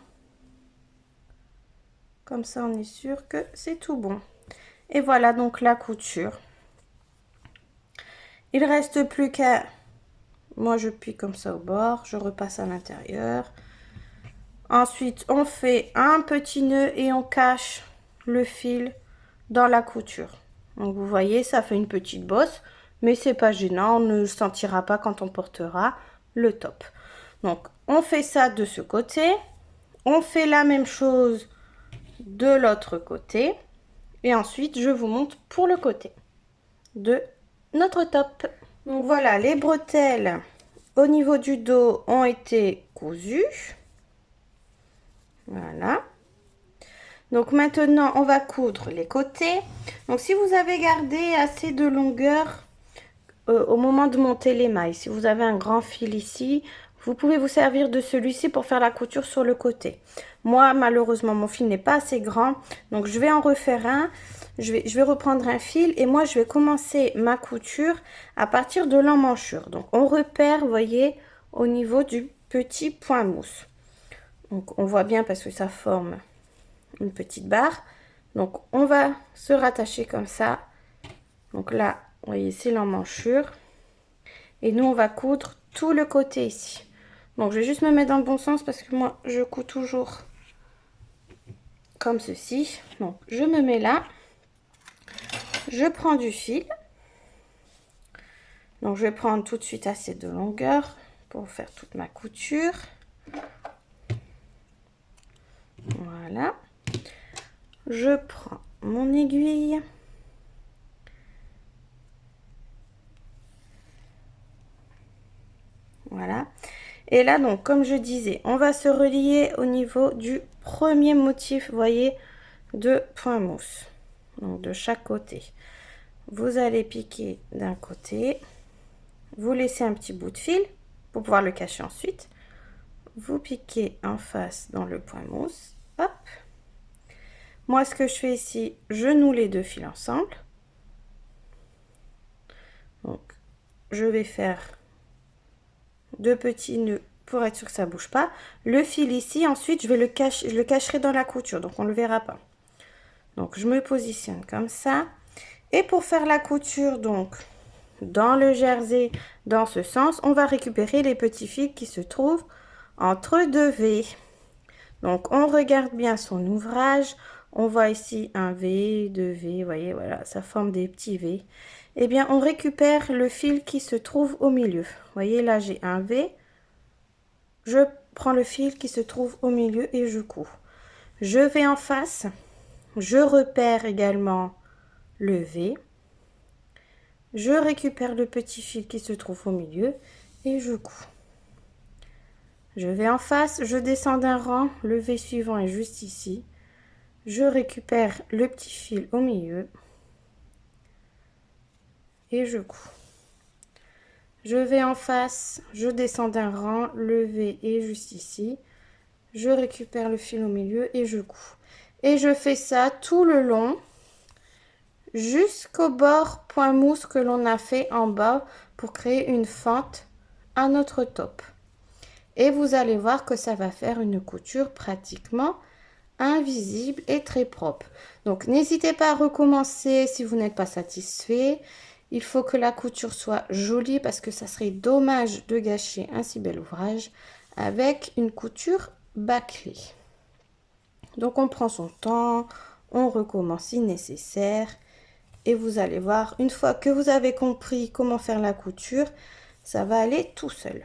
Comme ça, on est sûr que c'est tout bon. Et voilà donc la couture. Il reste plus qu'à... Moi, je plie comme ça au bord. Je repasse à l'intérieur. Ensuite, on fait un petit nœud et on cache le fil dans la couture. Donc, vous voyez, ça fait une petite bosse. Mais c'est pas gênant. On ne le sentira pas quand on portera le top. Donc, on fait ça de ce côté. On fait la même chose de l'autre côté. Et ensuite, je vous montre pour le côté de notre top. Donc voilà, les bretelles au niveau du dos ont été cousues. Voilà. Donc maintenant, on va coudre les côtés. Donc si vous avez gardé assez de longueur au moment de monter les mailles, si vous avez un grand fil ici, vous pouvez vous servir de celui-ci pour faire la couture sur le côté. Moi, malheureusement, mon fil n'est pas assez grand, donc je vais en refaire un. Je vais reprendre un fil et moi, je vais commencer ma couture à partir de l'emmanchure. Donc, on repère, vous voyez, au niveau du petit point mousse. Donc, on voit bien parce que ça forme une petite barre. Donc, on va se rattacher comme ça. Donc là, vous voyez, c'est l'emmanchure. Et nous, on va coudre tout le côté ici. Donc, je vais juste me mettre dans le bon sens parce que moi, je couds toujours comme ceci. Donc, je me mets là. Je prends du fil. Donc, je vais prendre tout de suite assez de longueur pour faire toute ma couture. Voilà. Je prends mon aiguille. Voilà. Et là, donc, comme je disais, on va se relier au niveau du premier motif, vous voyez, de point mousse. Donc, de chaque côté. Vous allez piquer d'un côté. Vous laissez un petit bout de fil pour pouvoir le cacher ensuite. Vous piquez en face dans le point mousse. Hop. Moi, ce que je fais ici, je noue les deux fils ensemble. Donc, je vais faire deux petits nœuds pour être sûr que ça ne bouge pas. Le fil ici, ensuite, je vais le cacher, je le cacherai dans la couture, donc on ne le verra pas. Donc, je me positionne comme ça. Et pour faire la couture, donc, dans le jersey, dans ce sens, on va récupérer les petits fils qui se trouvent entre deux V. Donc, on regarde bien son ouvrage. On voit ici un V, deux V, vous voyez, voilà, ça forme des petits V. Eh bien, on récupère le fil qui se trouve au milieu. Vous voyez, là, j'ai un V. Je prends le fil qui se trouve au milieu et je couds. Je vais en face. Je repère également le V. Je récupère le petit fil qui se trouve au milieu et je couds. Je vais en face, je descends d'un rang, le V suivant est juste ici. Je récupère le petit fil au milieu et je couds. Je vais en face, je descends d'un rang, le V est juste ici. Je récupère le fil au milieu et je couds. Et je fais ça tout le long jusqu'au bord point mousse que l'on a fait en bas pour créer une fente à notre top. Et vous allez voir que ça va faire une couture pratiquement invisible et très propre. Donc n'hésitez pas à recommencer si vous n'êtes pas satisfait. Il faut que la couture soit jolie parce que ça serait dommage de gâcher un si bel ouvrage avec une couture bâclée. Donc on prend son temps, on recommence si nécessaire et vous allez voir, une fois que vous avez compris comment faire la couture, ça va aller tout seul.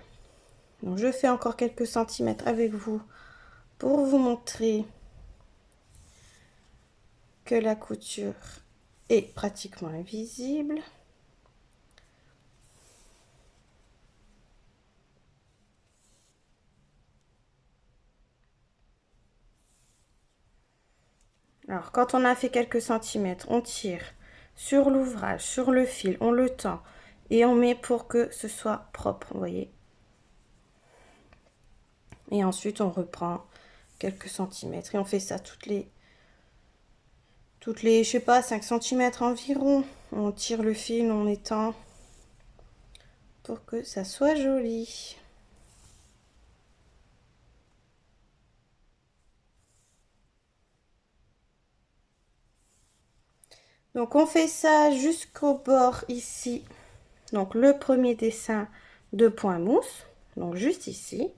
Donc je fais encore quelques centimètres avec vous pour vous montrer que la couture est pratiquement invisible. Alors quand on a fait quelques centimètres, on tire sur l'ouvrage, sur le fil, on le tend et on met pour que ce soit propre, vous voyez. Et ensuite on reprend quelques centimètres et on fait ça toutes les je sais pas, 5 cm environ. On tire le fil, on étend pour que ça soit joli. Donc on fait ça jusqu'au bord ici. Donc le premier dessin de point mousse, donc juste ici.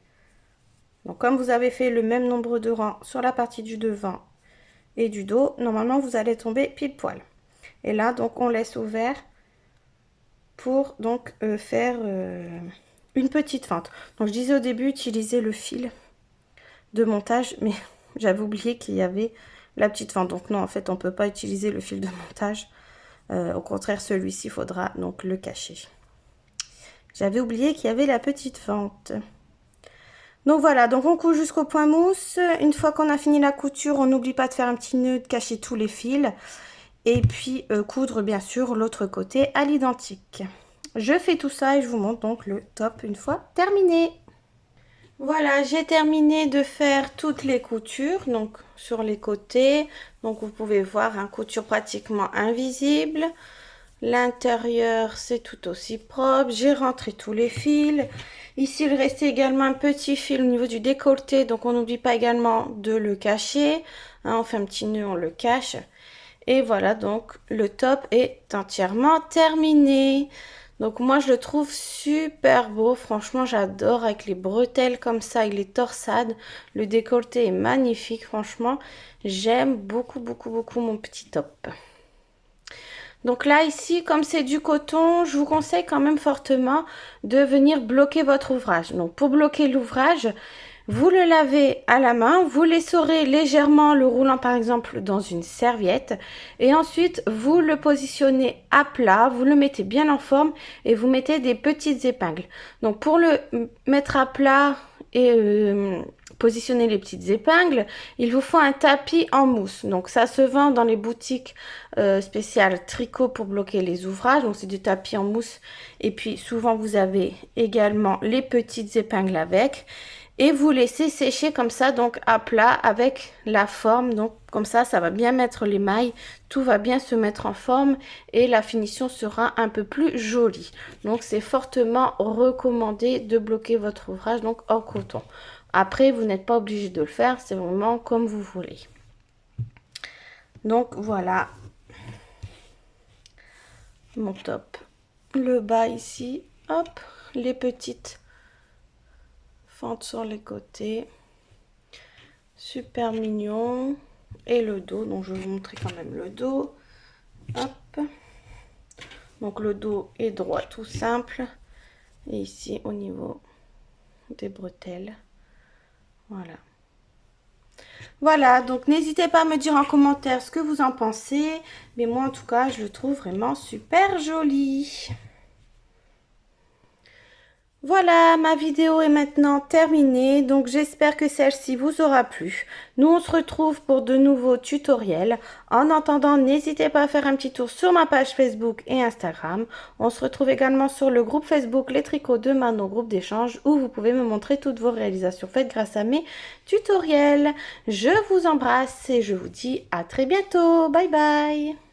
Donc comme vous avez fait le même nombre de rangs sur la partie du devant et du dos, normalement vous allez tomber pile poil. Et là donc on laisse ouvert pour donc faire une petite fente. Donc je disais au début, utilisez le fil de montage, mais j'avais oublié qu'il y avait la petite fente. Donc non, en fait, on ne peut pas utiliser le fil de montage. Au contraire, celui-ci, il faudra donc le cacher. J'avais oublié qu'il y avait la petite fente. Donc voilà, donc on coud jusqu'au point mousse. Une fois qu'on a fini la couture, on n'oublie pas de faire un petit nœud, de cacher tous les fils. Et puis coudre bien sûr l'autre côté à l'identique. Je fais tout ça et je vous montre donc le top une fois terminé. Voilà, j'ai terminé de faire toutes les coutures, donc sur les côtés. Donc vous pouvez voir une couture pratiquement invisible. L'intérieur, c'est tout aussi propre. J'ai rentré tous les fils. Ici, il restait également un petit fil au niveau du décolleté, donc on n'oublie pas également de le cacher. Hein, on fait un petit nœud, on le cache. Et voilà, donc le top est entièrement terminé. Donc moi, je le trouve super beau. Franchement, j'adore avec les bretelles comme ça, avec les torsades. Le décolleté est magnifique, franchement. J'aime beaucoup, beaucoup, beaucoup mon petit top. Donc là, ici, comme c'est du coton, je vous conseille quand même fortement de venir bloquer votre ouvrage. Donc pour bloquer l'ouvrage, vous le lavez à la main, vous l'essorez légèrement le roulant par exemple dans une serviette et ensuite vous le positionnez à plat, vous le mettez bien en forme et vous mettez des petites épingles. Donc pour le mettre à plat et positionner les petites épingles, il vous faut un tapis en mousse. Donc ça se vend dans les boutiques spéciales tricot pour bloquer les ouvrages. Donc c'est du tapis en mousse et puis souvent vous avez également les petites épingles avec. Et vous laissez sécher comme ça, donc à plat avec la forme. Donc comme ça va bien mettre les mailles. Tout va bien se mettre en forme et la finition sera un peu plus jolie. Donc c'est fortement recommandé de bloquer votre ouvrage donc en coton. Après, vous n'êtes pas obligé de le faire. C'est vraiment comme vous voulez. Donc voilà mon top. Le bas ici, hop, les petites fente sur les côtés, super mignon. Et le dos, donc je vais vous montrer quand même le dos. Hop, donc le dos est droit tout simple et ici au niveau des bretelles, voilà, donc n'hésitez pas à me dire en commentaire ce que vous en pensez, mais moi en tout cas je le trouve vraiment super joli. Voilà, ma vidéo est maintenant terminée, donc j'espère que celle-ci vous aura plu. Nous, on se retrouve pour de nouveaux tutoriels. En attendant, n'hésitez pas à faire un petit tour sur ma page Facebook et Instagram. On se retrouve également sur le groupe Facebook Les Tricots de Manon, groupe d'échange, où vous pouvez me montrer toutes vos réalisations faites grâce à mes tutoriels. Je vous embrasse et je vous dis à très bientôt. Bye bye!